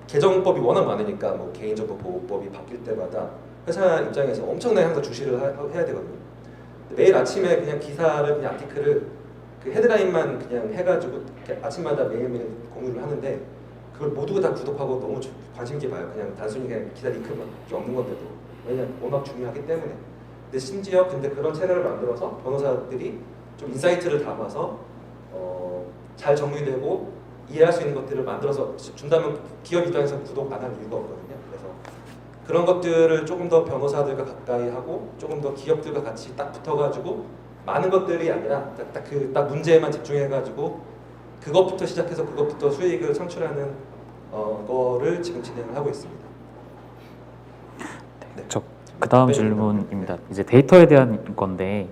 Speaker 8: 개정법이 워낙 많으니까 뭐 개인정보 보호법이 바뀔 때마다 회사 입장에서 엄청나게 항상 주시를 해야 되거든요. 매일 아침에 그냥 기사를 그냥 아티클을 그 헤드라인만 그냥 해가지고 아침마다 매일매일 공유를 하는데 그걸 모두가 다 구독하고 너무 관심 있게 봐요. 그냥 단순히 그냥 기사 링크만 없는 건데도 왜냐면 워낙 중요하기 때문에. 근데 심지어 근데 그런 채널을 만들어서 변호사들이 좀 인사이트를 담아서 잘 정리되고 이해할 수 있는 것들을 만들어서 준다면 기업 입장에서 구독 안 할 이유가 없거든요. 그래서 그런 것들을 조금 더 변호사들과 가까이 하고 조금 더 기업들과 같이 딱 붙어가지고 많은 것들이 아니라 딱 문제에만 집중해가지고 그것부터 시작해서 그것부터 수익을 창출하는 거를 지금 진행을 하고 있습니다. 네.
Speaker 3: 그 다음 질문입니다. 이제 데이터에 대한 건데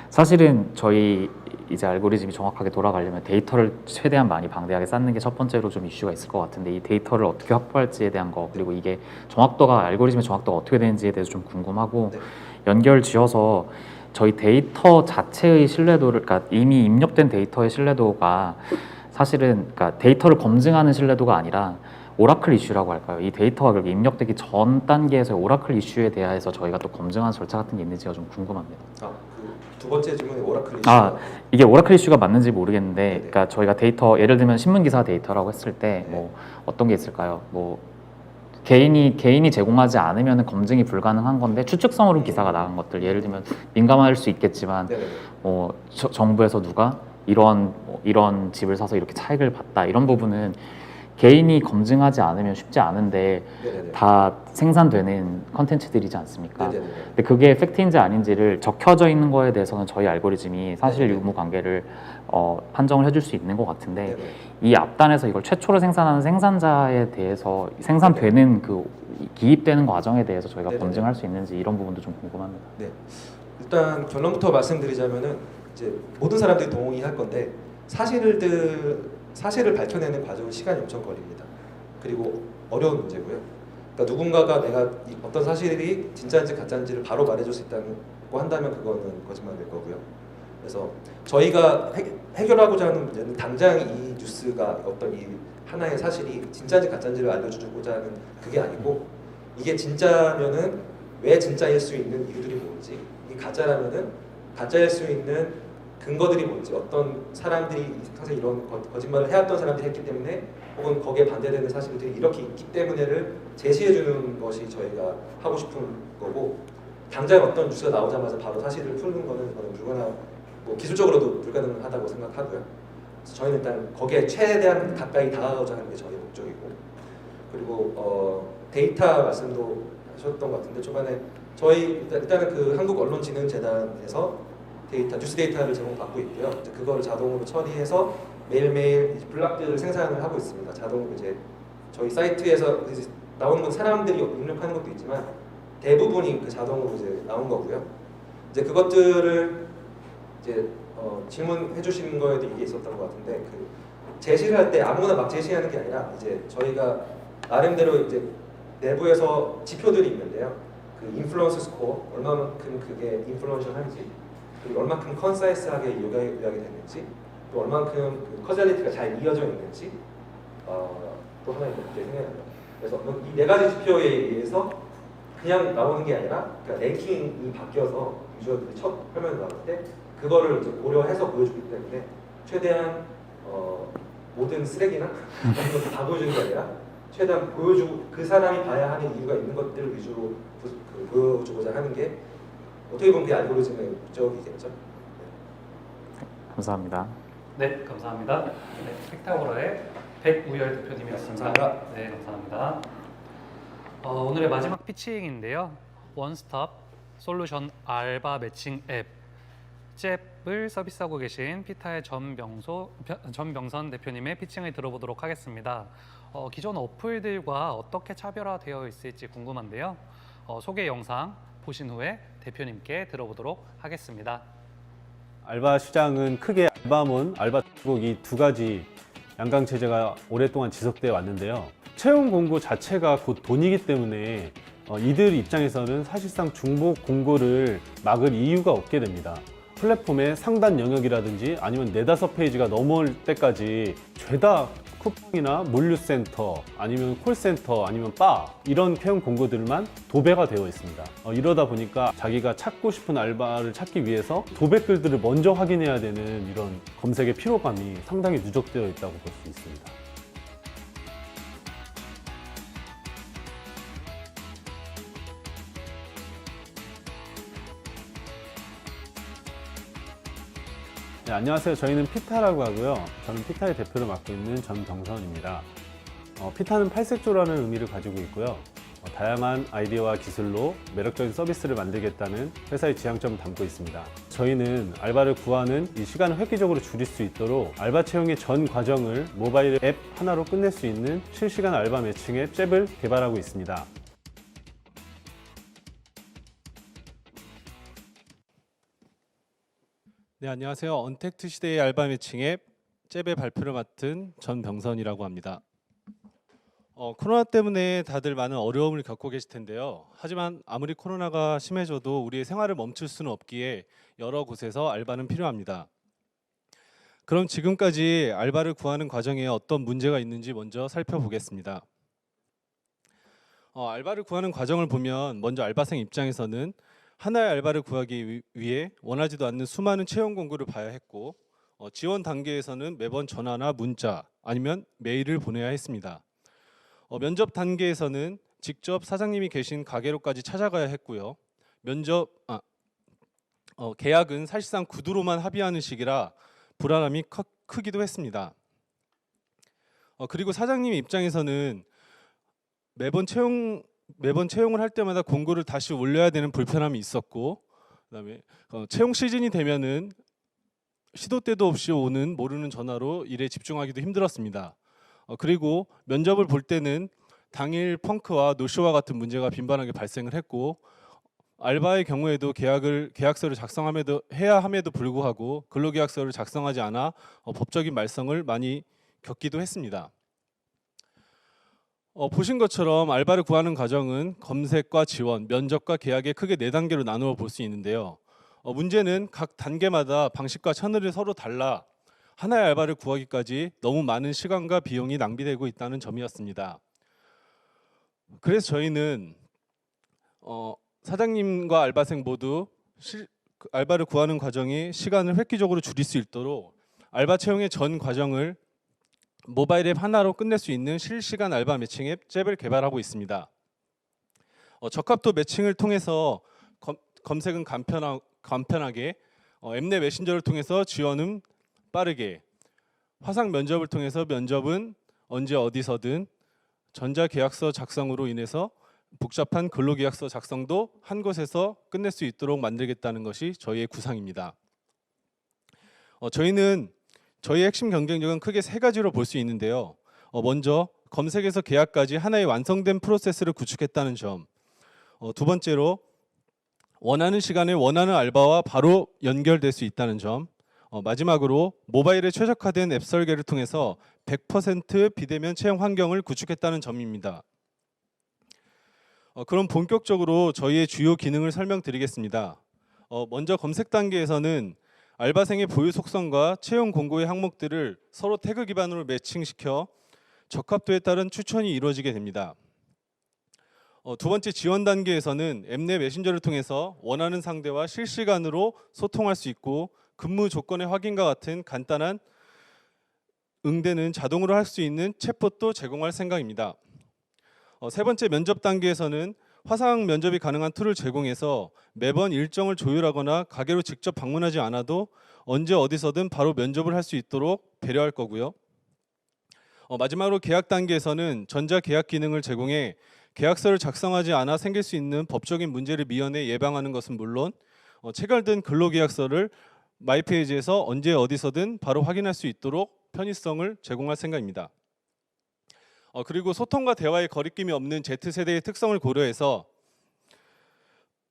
Speaker 3: 사실은 저희 이제 알고리즘이 정확하게 돌아가려면 데이터를 최대한 많이 방대하게 쌓는 게 첫 번째로 좀 이슈가 있을 것 같은데 이 데이터를 어떻게 확보할지에 대한 거 그리고 이게 정확도가 알고리즘의 정확도가 어떻게 되는지에 대해서 좀 궁금하고
Speaker 8: 네.
Speaker 3: 연결 지어서 저희 데이터 자체의 신뢰도를 그러니까 이미 입력된 데이터의 신뢰도가 사실은 그러니까 데이터를 검증하는 신뢰도가 아니라 오라클 이슈라고 할까요? 이 데이터가 그렇게 입력되기 전 단계에서의 오라클 이슈에 대해서 저희가 또 검증하는 절차 같은 게 있는지가 좀 궁금합니다.
Speaker 8: 그 두 번째 질문에 오라클 이슈.
Speaker 3: 이게 오라클 이슈가 맞는지 모르겠는데,
Speaker 8: 네네.
Speaker 3: 그러니까 저희가 데이터 예를 들면 신문 기사 데이터라고 했을 때
Speaker 8: 네.
Speaker 3: 뭐 어떤 게 있을까요? 뭐 개인이 제공하지 않으면 검증이 불가능한 건데 추측성으로 기사가 나간 것들 예를 들면 민감할 수 있겠지만
Speaker 8: 네네.
Speaker 3: 뭐 정부에서 누가 이런 집을 사서 이렇게 차익을 봤다 이런 부분은 개인이 검증하지 않으면 쉽지 않은데
Speaker 8: 네네네.
Speaker 3: 다 생산되는 컨텐츠들이지 않습니까?
Speaker 8: 네네네.
Speaker 3: 근데 그게 팩트인지 아닌지를 적혀져 있는 거에 대해서는 저희 알고리즘이 사실
Speaker 8: 네네.
Speaker 3: 유무 관계를 판정을 해줄 수 있는 것 같은데
Speaker 8: 네네.
Speaker 3: 이 앞단에서 이걸 최초로 생산하는 생산자에 대해서 생산되는 그 기입되는 과정에 대해서 저희가
Speaker 8: 네네.
Speaker 3: 검증할 수 있는지 이런 부분도 좀 궁금합니다.
Speaker 8: 네. 일단 결론부터 말씀드리자면은 이제 모든 사람들이 동의할 건데 사실을 밝혀내는 과정은 시간이 엄청 걸립니다. 그리고 어려운 문제고요. 그러니까 누군가가 내가 어떤 사실이 진짜인지 가짜인지를 바로 말해줄 수 있다고 한다면 그거는 거짓말일 거고요. 그래서 저희가 해결하고자 하는 문제는 당장 이 뉴스가 어떤 이 하나의 사실이 진짜인지 가짜인지를 알려주고자 하는 그게 아니고 이게 진짜면은 왜 진짜일 수 있는 이유들이 뭔지 이게 가짜라면은 가짜일 수 있는 근거들이 뭔지 어떤 사람들이 항상 이런 거짓말을 해왔던 사람들이 했기 때문에 혹은 거기에 반대되는 사실들이 이렇게 있기 때문에를 제시해주는 것이 저희가 하고 싶은 거고 당장 어떤 뉴스가 나오자마자 바로 사실을 푸는 거는 저는 기술적으로도 불가능하다고 생각하고요. 그래서 저희는 일단 거기에 최대한 가까이 다가가고자 하는 게 저희의 목적이고 그리고 데이터 말씀도 하셨던 것 같은데 초반에 저희 일단은 그 한국언론진흥재단에서 뉴스 데이터를 제공받고 있고요. 이제 그걸 자동으로 처리해서 매일매일 블락들을 생산을 하고 있습니다. 자동으로 이제 저희 사이트에서 이제 나오는 건 사람들이 입력하는 것도 있지만 대부분이 그 자동으로 이제 나온 거고요. 이제 그것들을 이제 질문해 주시는 거에도 이게 있었던 것 같은데 그 제시를 할 때 아무나 막 제시하는 게 아니라 이제 저희가 나름대로 이제 내부에서 지표들이 있는데요. 그 인플루언스 스코어, 얼마만큼 그게 인플루언셜한지, 그리고 얼마큼 컨사이스하게 요약이 됐는지, 또 얼마만큼 그 커절리티가 잘 이어져 있는지, 또 하나의 문제 생각납니다. 그래서 이 네 가지 지표에 의해서 그냥 나오는 게 아니라 그러니까 랭킹이 바뀌어서 유저들이 첫 화면에 나올 때 그거를 이제 고려해서 보여주기 때문에 최대한 모든 쓰레기나 이런 것도 다 보여주는 게 아니라 최대한 보여주고 그 사람이 봐야 하는 이유가 있는 것들을 위주로 보여주고자 하는 게 어떻게 보면 그 알고리즘의 목적이겠죠.
Speaker 3: 감사합니다.
Speaker 1: 네, 감사합니다. 네, 팩타고라의 백우열 대표님이었습니다.
Speaker 7: 감사합니다.
Speaker 1: 네, 감사합니다. 오늘의 마지막 피칭인데요. 원스톱 솔루션 알바 매칭 앱 잽을 서비스하고 계신 피타의 전병선 대표님의 피칭을 들어보도록 하겠습니다. 기존 어플들과 어떻게 차별화되어 있을지 궁금한데요. 소개 영상 보신 후에 대표님께 들어보도록 하겠습니다.
Speaker 9: 알바 시장은 크게 알바몬, 알바 중국 이 두 가지 양강 체제가 오랫동안 지속되어 왔는데요. 채용 공고 자체가 곧 돈이기 때문에 이들 입장에서는 사실상 중복 공고를 막을 이유가 없게 됩니다. 플랫폼의 상단 영역이라든지 아니면 4-5페이지가 넘어올 때까지 죄다 쿠팡이나 물류센터 아니면 콜센터 아니면 바 이런 채용 공고들만 도배가 되어 있습니다. 이러다 보니까 자기가 찾고 싶은 알바를 찾기 위해서 도배 글들을 먼저 확인해야 되는 이런 검색의 피로감이 상당히 누적되어 있다고 볼 수 있습니다. 네, 안녕하세요. 저희는 피타라고 하고요. 저는 피타의 대표를 맡고 있는 전병선입니다. 피타는 팔색조라는 의미를 가지고 있고요. 다양한 아이디어와 기술로 매력적인 서비스를 만들겠다는 회사의 지향점을 담고 있습니다. 저희는 알바를 구하는 이 시간을 획기적으로 줄일 수 있도록 알바 채용의 전 과정을 모바일 앱 하나로 끝낼 수 있는 실시간 알바 매칭 앱 잽을 개발하고 있습니다. 네, 안녕하세요. 언택트 시대의 알바 매칭 앱 잽의 발표를 맡은 전병선이라고 합니다. 코로나 때문에 다들 많은 어려움을 겪고 계실 텐데요. 하지만 아무리 코로나가 심해져도 우리의 생활을 멈출 수는 없기에 여러 곳에서 알바는 필요합니다. 그럼 지금까지 알바를 구하는 과정에 어떤 문제가 있는지 먼저 살펴보겠습니다. 알바를 구하는 과정을 보면 먼저 알바생 입장에서는 하나의 알바를 구하기 위해 원하지도 않는 수많은 채용 공고를 봐야 했고 지원 단계에서는 매번 전화나 문자 아니면 메일을 보내야 했습니다. 면접 단계에서는 직접 사장님이 계신 가게로까지 찾아가야 했고요. 계약은 사실상 구두로만 합의하는 시기라 불안함이 크기도 했습니다. 그리고 사장님 입장에서는 매번 채용을 할 때마다 공고를 다시 올려야 되는 불편함이 있었고, 그다음에 채용 시즌이 되면은 시도 때도 없이 오는 모르는 전화로 일에 집중하기도 힘들었습니다. 그리고 면접을 볼 때는 당일 펑크와 노쇼와 같은 문제가 빈번하게 발생을 했고, 알바의 경우에도 계약서를 해야 함에도 불구하고 근로계약서를 작성하지 않아 법적인 말썽을 많이 겪기도 했습니다. 보신 것처럼 알바를 구하는 과정은 검색과 지원, 면접과 계약의 크게 4단계로 나누어 볼 수 있는데요. 문제는 각 단계마다 방식과 채널이 서로 달라 하나의 알바를 구하기까지 너무 많은 시간과 비용이 낭비되고 있다는 점이었습니다. 그래서 저희는 사장님과 알바생 모두 알바를 구하는 과정이 시간을 획기적으로 줄일 수 있도록 알바 채용의 전 과정을 모바일 앱 하나로 끝낼 수 있는 실시간 알바 매칭 앱 잽을 개발하고 있습니다. 적합도 매칭을 통해서 검색은 간편하게, 앱 내 메신저를 통해서 지원은 빠르게, 화상 면접을 통해서 면접은 언제 어디서든, 전자계약서 작성으로 인해서 복잡한 근로계약서 작성도 한 곳에서 끝낼 수 있도록 만들겠다는 것이 저희의 구상입니다. 저희는 저희의 핵심 경쟁력은 크게 3가지로 볼 수 있는데요. 먼저 검색에서 계약까지 하나의 완성된 프로세스를 구축했다는 점. 두 번째로 원하는 시간에 원하는 알바와 바로 연결될 수 있다는 점. 마지막으로 모바일에 최적화된 앱 설계를 통해서 100% 비대면 채용 환경을 구축했다는 점입니다. 그럼 본격적으로 저희의 주요 기능을 설명드리겠습니다. 먼저 검색 단계에서는 알바생의 보유 속성과 채용 공고의 항목들을 서로 태그 기반으로 매칭시켜 적합도에 따른 추천이 이루어지게 됩니다. 두 번째 지원 단계에서는 앱 내 메신저를 통해서 원하는 상대와 실시간으로 소통할 수 있고 근무 조건의 확인과 같은 간단한 응대는 자동으로 할 수 있는 챗봇도 제공할 생각입니다. 세 번째 면접 단계에서는 화상 면접이 가능한 툴을 제공해서 매번 일정을 조율하거나 가게로 직접 방문하지 않아도 언제 어디서든 바로 면접을 할 수 있도록 배려할 거고요. 마지막으로 계약 단계에서는 전자 계약 기능을 제공해 계약서를 작성하지 않아 생길 수 있는 법적인 문제를 미연에 예방하는 것은 물론 체결된 근로계약서를 마이페이지에서 언제 어디서든 바로 확인할 수 있도록 편의성을 제공할 생각입니다. 그리고 소통과 대화의 거리낌이 없는 Z세대의 특성을 고려해서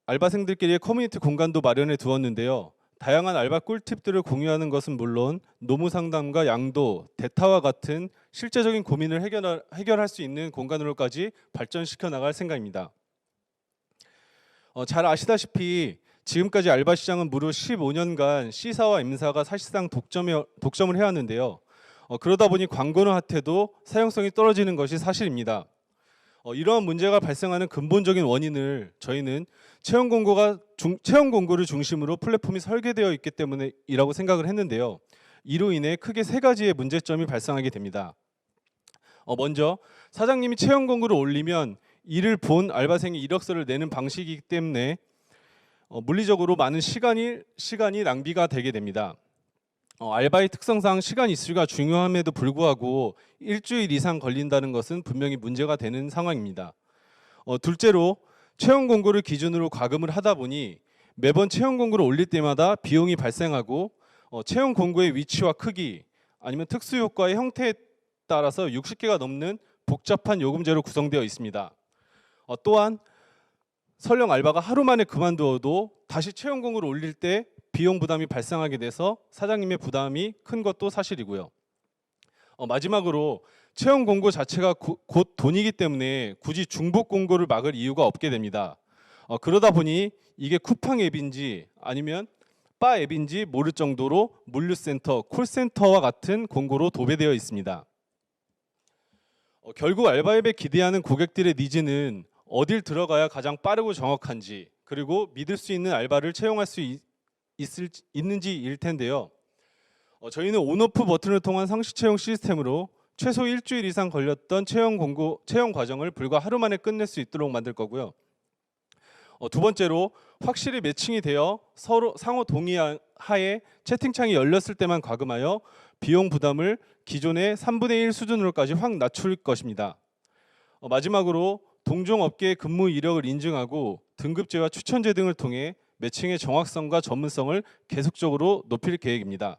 Speaker 9: 알바생들끼리의 커뮤니티 공간도 마련해 두었는데요. 다양한 알바 꿀팁들을 공유하는 것은 물론 노무 상담과 양도, 대타와 같은 실제적인 고민을 해결할 수 있는 공간으로까지 발전시켜 나갈 생각입니다. 잘 아시다시피 지금까지 알바 시장은 무려 15년간 C사와 M사가 사실상 독점을 해왔는데요. 그러다 보니 광고는 핫해도 사용성이 떨어지는 것이 사실입니다. 이러한 문제가 발생하는 근본적인 원인을 저희는 채용 공고를 중심으로 플랫폼이 설계되어 있기 때문이라고 생각을 했는데요. 이로 인해 크게 세 가지의 문제점이 발생하게 됩니다. 먼저 사장님이 채용 공고를 올리면 이를 본 알바생이 이력서를 내는 방식이기 때문에 물리적으로 많은 시간이 낭비가 되게 됩니다. 알바의 특성상 시간 이슈가 중요함에도 불구하고 일주일 이상 걸린다는 것은 분명히 문제가 되는 상황입니다. 둘째로 채용 공고를 기준으로 과금을 하다 보니 매번 채용 공고를 올릴 때마다 비용이 발생하고 채용 공고의 위치와 크기 아니면 특수 효과의 형태에 따라서 60개가 넘는 복잡한 요금제로 구성되어 있습니다. 또한 설령 알바가 하루 만에 그만두어도 다시 채용 공고를 올릴 때 비용 부담이 발생하게 돼서 사장님의 부담이 큰 것도 사실이고요. 마지막으로 채용 공고 자체가 곧 돈이기 때문에 굳이 중복 공고를 막을 이유가 없게 됩니다. 그러다 보니 이게 쿠팡 앱인지 아니면 바 앱인지 모를 정도로 물류센터, 콜센터와 같은 공고로 도배되어 있습니다. 결국 알바 앱에 기대하는 고객들의 니즈는 어딜 들어가야 가장 빠르고 정확한지 그리고 믿을 수 있는 알바를 채용할 수 있는지일 텐데요. 저희는 온오프 버튼을 통한 상시 채용 시스템으로 최소 일주일 이상 걸렸던 채용 과정을 불과 하루 만에 끝낼 수 있도록 만들 거고요. 두 번째로 확실히 매칭이 되어 서로 상호 동의하에 채팅창이 열렸을 때만 과금하여 비용 부담을 기존의 3분의 1 수준으로까지 확 낮출 것입니다. 마지막으로 동종 업계의 근무 이력을 인증하고 등급제와 추천제 등을 통해 매칭의 정확성과 전문성을 계속적으로 높일 계획입니다.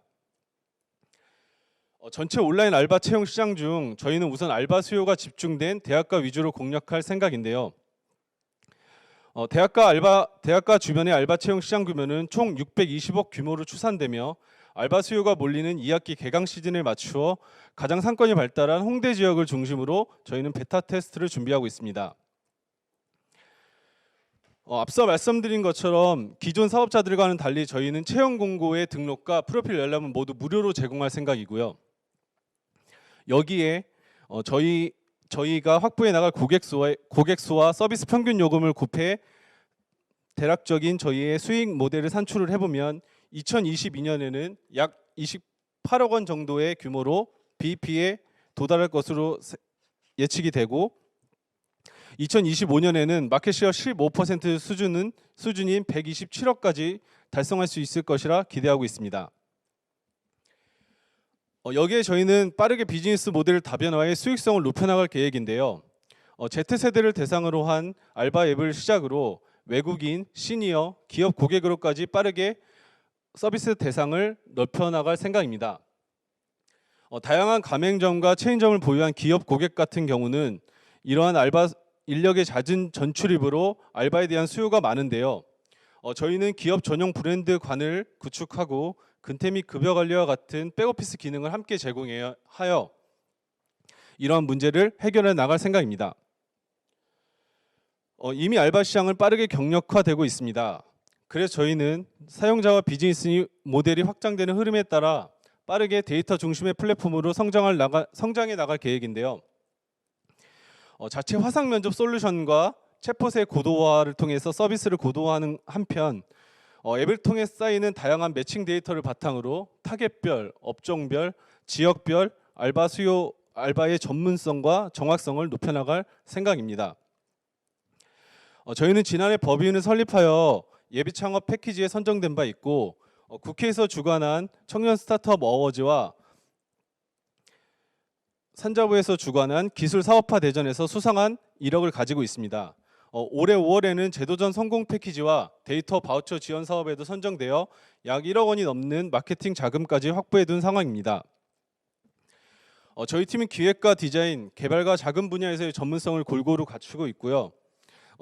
Speaker 9: 전체 온라인 알바 채용 시장 중 저희는 우선 알바 수요가 집중된 대학가 위주로 공략할 생각인데요. 대학가 주변의 알바 채용 시장 규모는 총 620억 규모로 추산되며 알바 수요가 몰리는 2학기 개강 시즌에 맞추어 가장 상권이 발달한 홍대 지역을 중심으로 저희는 베타 테스트를 준비하고 있습니다. 앞서 말씀드린 것처럼 기존 사업자들과는 달리 저희는 채용 공고의 등록과 프로필 열람은 모두 무료로 제공할 생각이고요. 여기에 저희가 확보해 나갈 고객수와 서비스 평균 요금을 곱해 대략적인 저희의 수익 모델을 산출을 해보면 2022년에는 약 28억 원 정도의 규모로 BEP에 도달할 것으로 예측이 되고 2025년에는 마켓시어 15% 수준인 127억까지 달성할 수 있을 것이라 기대하고 있습니다. 여기에 저희는 빠르게 비즈니스 모델 다변화의 수익성을 높여나갈 계획인데요. Z세대를 대상으로 한 알바 앱을 시작으로 외국인, 시니어, 기업 고객으로까지 빠르게 서비스 대상을 넓혀나갈 생각입니다. 다양한 가맹점과 체인점을 보유한 기업 고객 같은 경우는 이러한 알바 인력의 잦은 전출입으로 알바에 대한 수요가 많은데요. 저희는 기업 전용 브랜드 관을 구축하고 근태 및 급여 관리와 같은 백오피스 기능을 함께 제공하여 이러한 문제를 해결해 나갈 생각입니다. 이미 알바 시장은 빠르게 경력화되고 있습니다. 그래서 저희는 사용자와 비즈니스 모델이 확장되는 흐름에 따라 빠르게 데이터 중심의 플랫폼으로 성장해 나갈 계획인데요. 자체 화상 면접 솔루션과 챗봇의 고도화를 통해서 서비스를 고도화하는 한편 앱을 통해 쌓이는 다양한 매칭 데이터를 바탕으로 타겟별, 업종별, 지역별 알바 수요, 알바의 전문성과 정확성을 높여나갈 생각입니다. 저희는 지난해 법인을 설립하여 예비 창업 패키지에 선정된 바 있고 국회에서 주관한 청년 스타트업 어워즈와 산자부에서 주관한 기술 사업화 대전에서 수상한 이력을 가지고 있습니다. 올해 5월에는 제도전 성공 패키지와 데이터 바우처 지원 사업에도 선정되어 약 1억 원이 넘는 마케팅 자금까지 확보해 둔 상황입니다. 저희 팀은 기획과 디자인, 개발과 자금 분야에서의 전문성을 골고루 갖추고 있고요.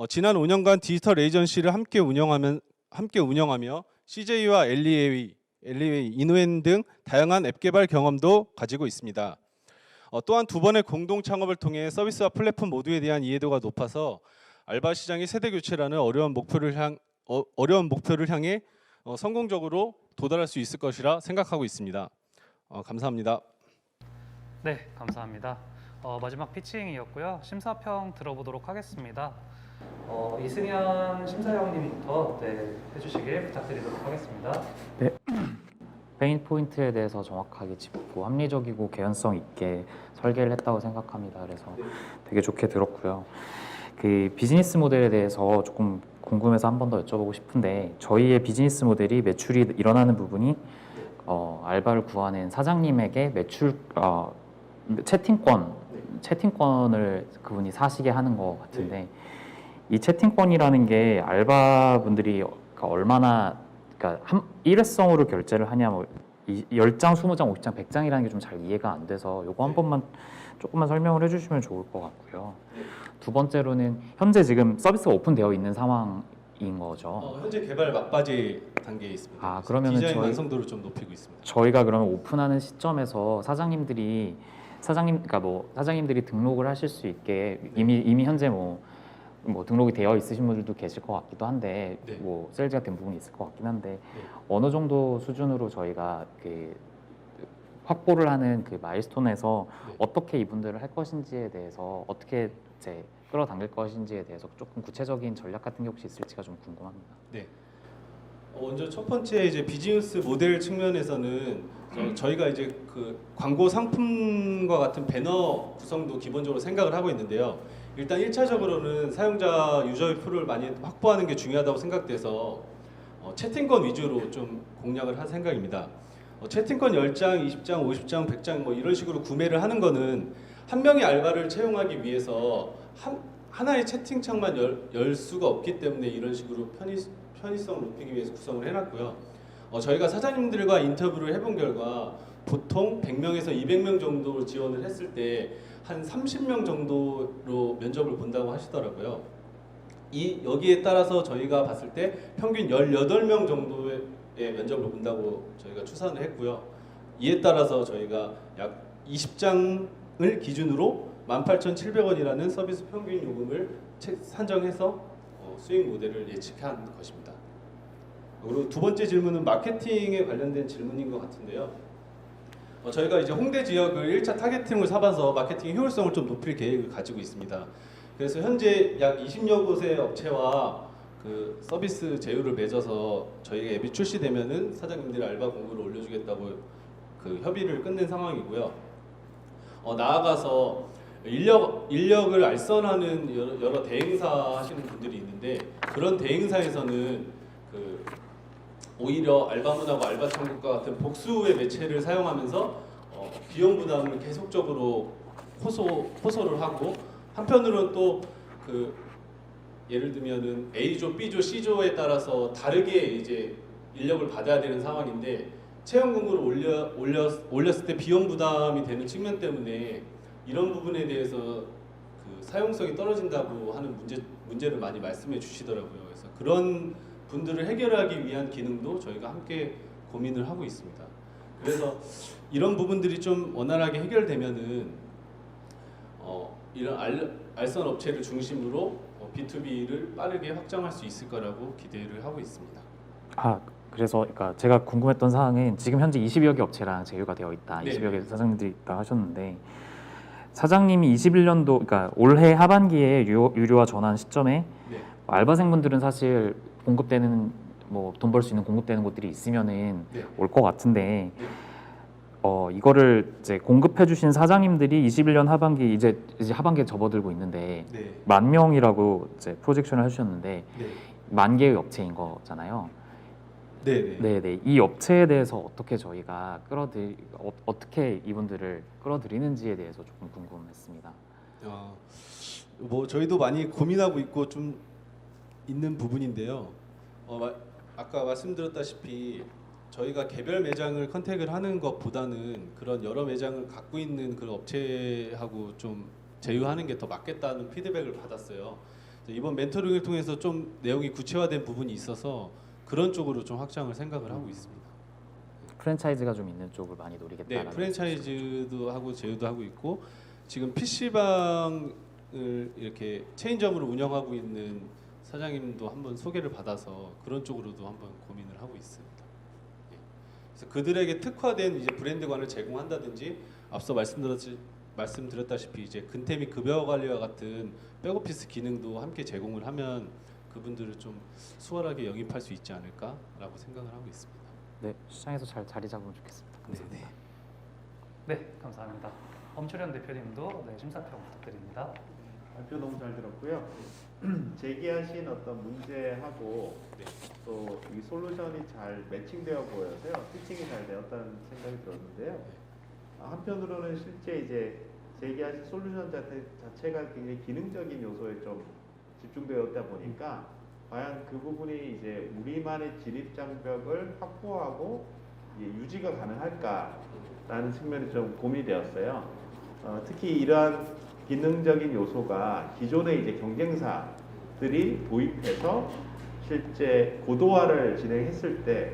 Speaker 9: 지난 5년간 디지털 에이전시를 함께 운영하며 CJ와 엘리웨이, 이노엔 등 다양한 앱 개발 경험도 가지고 있습니다. 또한 두 번의 공동 창업을 통해 서비스와 플랫폼 모두에 대한 이해도가 높아서 알바 시장의 세대 교체라는 어려운 목표를 향해 성공적으로 도달할 수 있을 것이라 생각하고 있습니다. 감사합니다.
Speaker 1: 네, 감사합니다. 마지막 피칭이었고요. 심사평 들어보도록 하겠습니다. 이승현 심사위원님부터 해주시길 부탁드리도록 하겠습니다.
Speaker 3: 페인 포인트에 대해서 정확하게 짚고 합리적이고 개연성 있게 설계를 했다고 생각합니다. 그래서 되게 좋게 들었고요. 그 비즈니스 모델에 대해서 조금 궁금해서 한 번 더 여쭤보고 싶은데 저희의 비즈니스 모델이 매출이 일어나는 부분이 알바를 구하는 사장님에게 매출 채팅권을 그분이 사시게 하는 것 같은데 이 채팅권이라는 게 알바분들이 얼마나 일회성으로 결제를 하냐 뭐 10장, 20장, 50장, 100장이라는 게 좀 잘 이해가 안 돼서 요거 한 번만 조금만 설명을 해주시면 좋을 것 같고요. 두 번째로는 현재 지금 서비스가 오픈되어 있는 상황인 거죠.
Speaker 9: 현재 개발 막바지 단계에 있습니다.
Speaker 3: 그러면은
Speaker 9: 디자인 완성도를 좀 높이고 있습니다.
Speaker 3: 저희가 그러면 오픈하는 시점에서 사장님들이 등록을 하실 수 있게 이미 현재 뭐 등록이 되어 있으신 분들도 계실 것 같기도 한데
Speaker 9: 네.
Speaker 3: 뭐 세일즈가 된 부분이 있을 것 같긴 한데
Speaker 9: 네.
Speaker 3: 어느 정도 수준으로 저희가 그 확보를 하는 그 마일스톤에서
Speaker 9: 네.
Speaker 3: 어떻게 이분들을 할 것인지에 대해서 어떻게 이제 끌어당길 것인지에 대해서 조금 구체적인 전략 같은 게 혹시 있을지가 좀 궁금합니다.
Speaker 9: 네. 먼저 첫 번째 이제 비즈니스 모델 측면에서는 저희가 이제 그 광고 상품과 같은 배너 구성도 기본적으로 생각을 하고 있는데요. 일단 1차적으로는 사용자 유저의 풀을 많이 확보하는 게 중요하다고 생각돼서 채팅권 위주로 좀 공략을 할 생각입니다. 채팅권 10장, 20장, 50장, 100장 뭐 이런 식으로 구매를 하는 거는 한 명의 알바를 채용하기 위해서 하나의 채팅창만 열 수가 없기 때문에 이런 식으로 편의성을 높이기 위해서 구성을 해놨고요. 저희가 사장님들과 인터뷰를 해본 결과 보통 100명에서 200명 정도 지원을 했을 때 한 30명 정도로 면접을 본다고 하시더라고요. 여기에 따라서 저희가 봤을 때 평균 18명 정도의 면접을 본다고 저희가 추산을 했고요. 이에 따라서 저희가 약 20장을 기준으로 18,700원이라는 서비스 평균 요금을 산정해서 수익 모델을 예측한 것입니다. 그리고 두 번째 질문은 마케팅에 관련된 질문인 것 같은데요. 저희가 이제 홍대 지역을 1차 타겟팅을 삼아서 마케팅 효율성을 좀 높일 계획을 가지고 있습니다. 그래서 현재 약 20여 곳의 업체와 그 서비스 제휴를 맺어서 저희가 앱이 출시되면은 사장님들이 알바 공고를 올려주겠다고 그 협의를 끝낸 상황이고요. 나아가서 인력을 알선하는 여러 대행사 하시는 분들이 있는데 그런 대행사에서는 오히려 알바문하고 알바천국과 같은 복수의 매체를 사용하면서 비용 부담을 계속적으로 호소를 하고 한편으로는 또 예를 들면은 A조, B조, C조에 따라서 다르게 이제 인력을 받아야 되는 상황인데 채용 공고를 올렸을 때 비용 부담이 되는 측면 때문에 이런 부분에 대해서 사용성이 떨어진다고 하는 문제를 많이 말씀해 주시더라고요. 그래서 그런 분들을 해결하기 위한 기능도 저희가 함께 고민을 하고 있습니다. 그래서 이런 부분들이 좀 원활하게 해결되면은 이런 알선 업체를 중심으로 B2B를 빠르게 확장할 수 있을 거라고 기대를 하고 있습니다.
Speaker 3: 그래서 그러니까 제가 궁금했던 사항은 지금 현재 20여 개 업체랑 제휴가 되어 있다.
Speaker 9: 네.
Speaker 3: 20여 개 사장님들이 있다 하셨는데 사장님이 21년도 그러니까 올해 하반기에 유료화 전환 시점에
Speaker 9: 네.
Speaker 3: 알바생분들은 사실 공급되는 뭐 돈 벌 수 있는 공급되는 곳들이 있으면은
Speaker 9: 네.
Speaker 3: 올 것 같은데
Speaker 9: 네.
Speaker 3: 이거를 이제 공급해 주신 사장님들이 21년 하반기 이제 하반기에 접어들고 있는데
Speaker 9: 네.
Speaker 3: 10,000명이라고 이제 프로젝션을 해주셨는데
Speaker 9: 네.
Speaker 3: 10,000개의 업체인 거잖아요.
Speaker 9: 네.
Speaker 3: 네네. 이 업체에 대해서 어떻게 저희가 어떻게 이분들을 끌어들이는지에 대해서 조금 궁금했습니다.
Speaker 9: 뭐 저희도 많이 고민하고 있고 좀 있는 부분인데요. 아까 말씀드렸다시피 저희가 개별 매장을 컨택을 하는 것보다는 그런 여러 매장을 갖고 있는 그 업체하고 좀 제휴하는 게 더 맞겠다는 피드백을 받았어요. 이번 멘토링을 통해서 좀 내용이 구체화된 부분이 있어서 그런 쪽으로 좀 확장을 생각을 하고 있습니다.
Speaker 3: 프랜차이즈가 좀 있는 쪽을 많이 노리겠다라는.
Speaker 9: 네, 프랜차이즈도 하고 제휴도 하고 있고 지금 PC방을 이렇게 체인점으로 운영하고 있는 사장님도 한번 소개를 받아서 그런 쪽으로도 한번 고민을 하고 있습니다. 예. 그래서 그들에게 특화된 이제 브랜드관을 제공한다든지 앞서 말씀드렸다시피 이제 근태 및 급여 관리와 같은 백오피스 기능도 함께 제공을 하면 그분들을 좀 수월하게 영입할 수 있지 않을까라고 생각을 하고 있습니다.
Speaker 3: 네, 시장에서 잘 자리 잡으면 좋겠습니다. 감사합니다.
Speaker 1: 네, 감사합니다. 엄철현 대표님도 심사평 부탁드립니다.
Speaker 2: 발표 너무 잘 들었고요. 제기하신 어떤 문제하고 또 이 솔루션이 잘 매칭되어 보여서요. 피칭이 잘 되었다는 생각이 들었는데요. 한편으로는 실제 이제 제기하신 솔루션 자체가 굉장히 기능적인 요소에 좀 집중되었다 보니까 과연 그 부분이 이제 우리만의 진입 장벽을 확보하고 유지가 가능할까라는 측면이 좀 고민이 되었어요. 특히 이러한 기능적인 요소가 기존의 이제 경쟁사들이 도입해서 실제 고도화를 진행했을 때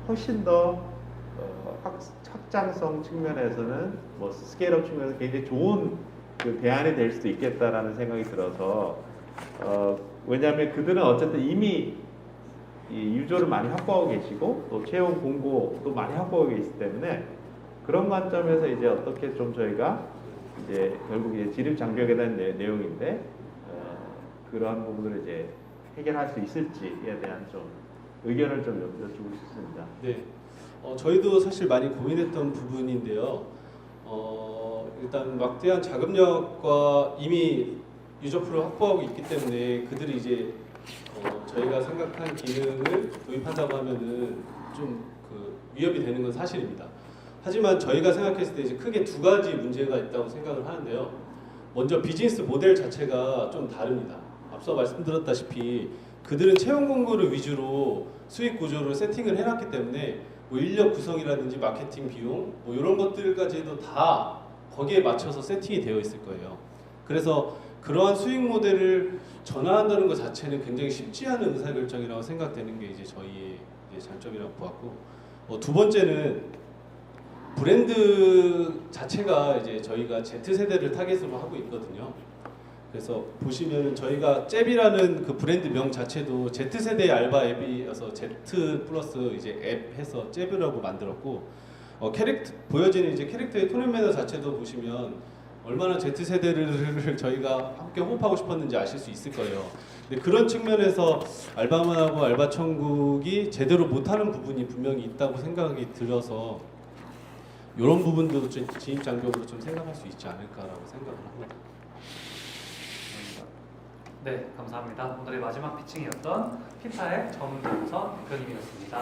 Speaker 2: 훨씬 더 확장성 측면에서는 뭐 스케일업 측면에서 굉장히 좋은 그 대안이 될 수도 있겠다라는 생각이 들어서 왜냐하면 그들은 어쨌든 이미 이 유저를 많이 확보하고 계시고 또 채용 공고도 많이 확보하고 계시기 때문에 그런 관점에서 이제 어떻게 좀 저희가 이제 결국 이제 진입 장벽에 대한 내용인데 그러한 부분을 이제 해결할 수 있을지에 대한 좀 의견을 좀 여쭈고 싶습니다.
Speaker 9: 네, 저희도 사실 많이 고민했던 부분인데요. 일단 막대한 자금력과 이미 유저풀을 확보하고 있기 때문에 그들이 이제 저희가 생각한 기능을 도입한다고 하면은 좀 그 위협이 되는 건 사실입니다. 하지만 저희가 생각했을 때 이제 크게 두 가지 문제가 있다고 생각을 하는데요. 먼저 비즈니스 모델 자체가 좀 다릅니다. 앞서 말씀드렸다시피 그들은 채용 공고를 위주로 수익 구조를 세팅을 해놨기 때문에 뭐 인력 구성이라든지 마케팅 비용 뭐 이런 것들까지도 다 거기에 맞춰서 세팅이 되어 있을 거예요. 그래서 그러한 수익 모델을 전환한다는 것 자체는 굉장히 쉽지 않은 의사결정이라고 생각되는 게 이제 저희의 이제 장점이라고 보았고 두 번째는 브랜드 자체가 이제 저희가 Z세대를 타겟으로 하고 있거든요. 그래서 보시면 저희가 잽이라는 그 브랜드명 자체도 Z세대 알바 앱이어서 Z 플러스 이제 앱 해서 잽이라고 만들었고 캐릭터 보여지는 이제 캐릭터의 톤 앤 매너 자체도 보시면 얼마나 Z세대를 저희가 함께 호흡하고 싶었는지 아실 수 있을 거예요. 근데 그런 측면에서 알바만하고 알바천국이 제대로 못하는 부분이 분명히 있다고 생각이 들어서 이런 부분도 진입 장벽으로 좀 생각할 수 있지 않을까라고 생각을 합니다.
Speaker 1: 네, 감사합니다. 오늘의 마지막 피칭이었던 피타의 정동선 대표님이었습니다.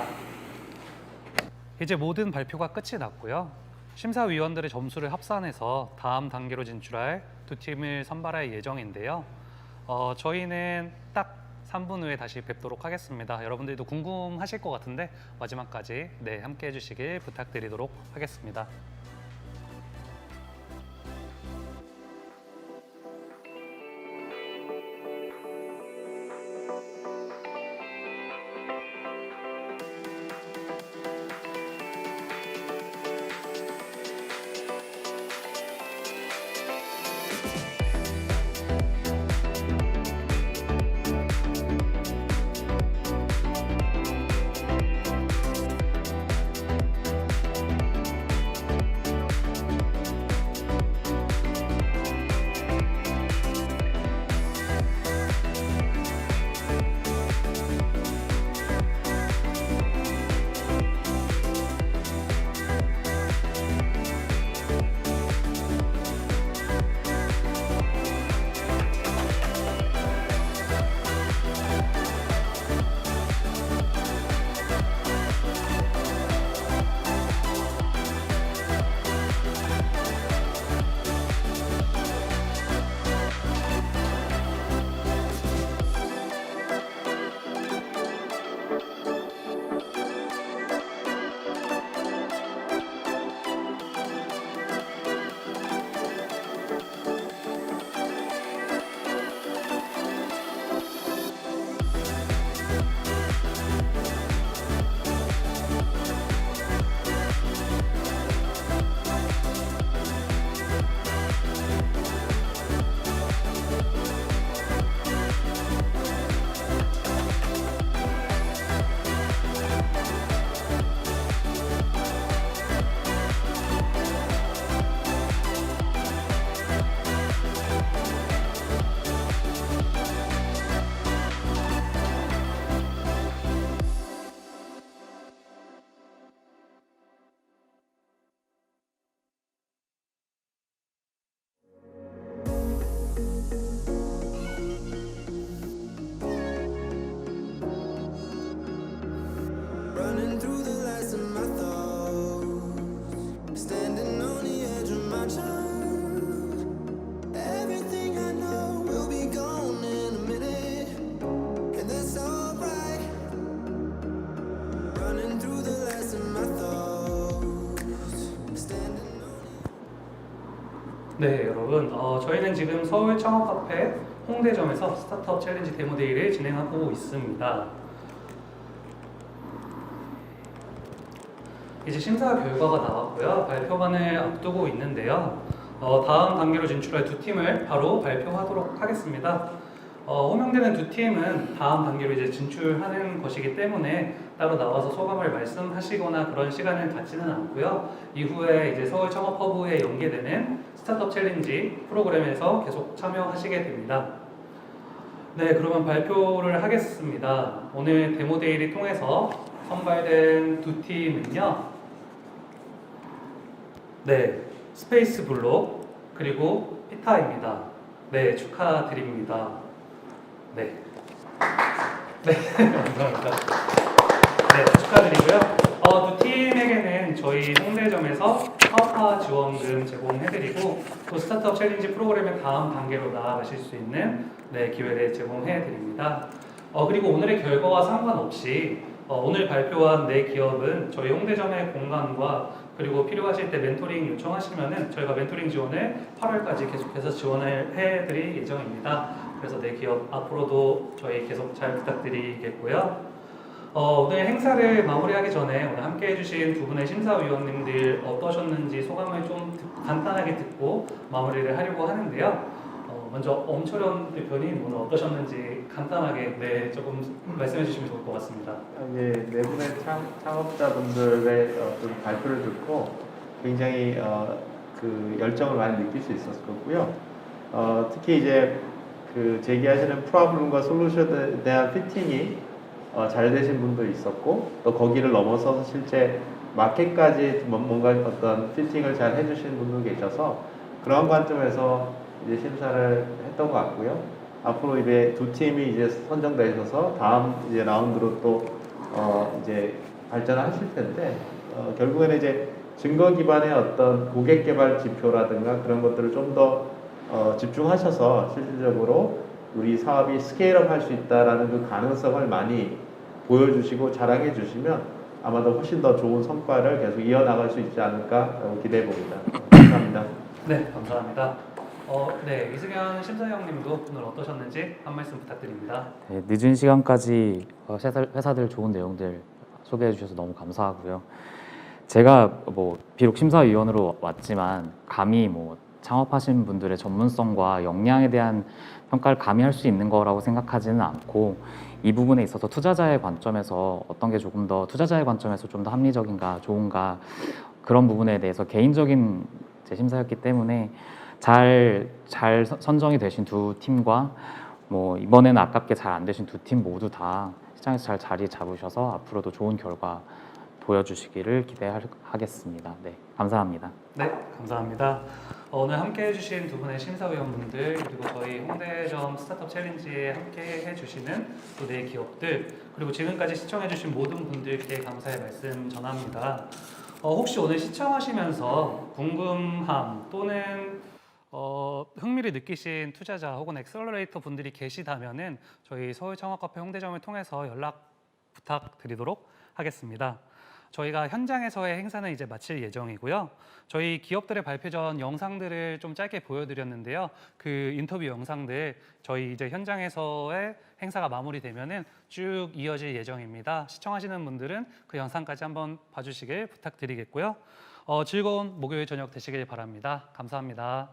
Speaker 1: 이제 모든 발표가 끝이 났고요. 심사위원들의 점수를 합산해서 다음 단계로 진출할 두 팀을 선발할 예정인데요. 저희는 딱 3분 후에 다시 뵙도록 하겠습니다. 여러분들도 궁금하실 것 같은데 마지막까지 함께 해주시길 부탁드리도록 하겠습니다. 네, 여러분, 저희는 지금 서울 창업 카페 홍대점에서 스타트업 챌린지 데모데이를 진행하고 있습니다. 이제 심사 결과가 나왔고요. 발표관을 앞두고 있는데요. 다음 단계로 진출할 두 팀을 바로 발표하도록 하겠습니다. 호명되는 두 팀은 다음 단계로 이제 진출하는 것이기 때문에 따로 나와서 소감을 말씀하시거나 그런 시간을 갖지는 않고요. 이후에 이제 서울 창업 허브에 연계되는 스타트업 챌린지 프로그램에서 계속 참여하시게 됩니다. 네, 그러면 발표를 하겠습니다. 오늘 데모데이를 통해서 선발된 두 팀은요. 네, 스페이스 블록 그리고 피타입니다. 네, 축하드립니다. 네. 네, 감사합니다. 네, 축하드리고요. 두 팀에게는 저희 홍대점에서 사업화 지원금 제공해드리고 또 스타트업 챌린지 프로그램의 다음 단계로 나아가실 수 있는 기회를 제공해드립니다. 그리고 오늘의 결과와 상관없이 오늘 발표한 네 기업은 저희 홍대점의 공간과 그리고 필요하실 때 멘토링 요청하시면은 저희가 멘토링 지원을 8월까지 계속해서 지원을 해드릴 예정입니다. 그래서 네 기업 앞으로도 저희 계속 잘 부탁드리겠고요. 오늘 행사를 마무리하기 전에 오늘 함께 해주신 두 분의 심사위원님들 어떠셨는지 소감을 좀 간단하게 듣고 마무리를 하려고 하는데요. 먼저 엄철현 대표님 오늘 어떠셨는지 간단하게 조금 말씀해 주시면 좋을 것 같습니다.
Speaker 2: 네 분의 창업자분들의 어떤 발표를 듣고 굉장히 그 열정을 많이 느낄 수 있었고요. 특히 이제 그 제기하시는 프로블럼과 솔루션에 대한 피팅이 잘 되신 분도 있었고 또 거기를 넘어서서 실제 마켓까지 뭔가 어떤 피팅을 잘 해주신 분도 계셔서 그런 관점에서 이제 심사를 했던 것 같고요. 앞으로 이제 두 팀이 이제 선정되셔서 다음 이제 라운드로 또 이제 발전하실 텐데 결국에는 이제 증거 기반의 어떤 고객 개발 지표라든가 그런 것들을 좀 더 집중하셔서 실질적으로 우리 사업이 스케일업 할 수 있다라는 그 가능성을 많이 보여주시고 자랑해 주시면 아마도 훨씬 더 좋은 성과를 계속 이어나갈 수 있지 않을까 기대해 봅니다. 감사합니다.
Speaker 1: 네, 감사합니다. 네, 이승현 심사위원님도 오늘 어떠셨는지 한 말씀 부탁드립니다.
Speaker 3: 네, 늦은 시간까지 회사들 좋은 내용들 소개해 주셔서 너무 감사하고요. 제가 뭐 비록 심사위원으로 왔지만 감히 뭐 창업하신 분들의 전문성과 역량에 대한 평가를 감히 할 수 있는 거라고 생각하지는 않고 이 부분에 있어서 투자자의 관점에서 어떤 게 조금 더 투자자의 관점에서 좀 더 합리적인가 좋은가 그런 부분에 대해서 개인적인 제 심사였기 때문에 잘 선정이 되신 두 팀과 뭐 이번에는 아깝게 잘 안 되신 두 팀 모두 다 시장에서 잘 자리 잡으셔서 앞으로도 좋은 결과 보여주시기를 기대하겠습니다. 네, 감사합니다.
Speaker 1: 네, 감사합니다. 오늘 함께 해주신 두 분의 심사위원분들 그리고 저희 홍대점 스타트업 챌린지에 함께 해주시는 또 네 기업들 그리고 지금까지 시청해주신 모든 분들께 감사의 말씀 전합니다. 혹시 오늘 시청하시면서 궁금함 또는 흥미를 느끼신 투자자 혹은 엑셀러레이터 분들이 계시다면은 저희 서울창업카페 홍대점을 통해서 연락 부탁드리도록 하겠습니다. 저희가 현장에서의 행사는 이제 마칠 예정이고요. 저희 기업들의 발표 전 영상들을 좀 짧게 보여드렸는데요. 그 인터뷰 영상들 저희 이제 현장에서의 행사가 마무리되면은 쭉 이어질 예정입니다. 시청하시는 분들은 그 영상까지 한번 봐주시길 부탁드리겠고요. 즐거운 목요일 저녁 되시길 바랍니다. 감사합니다.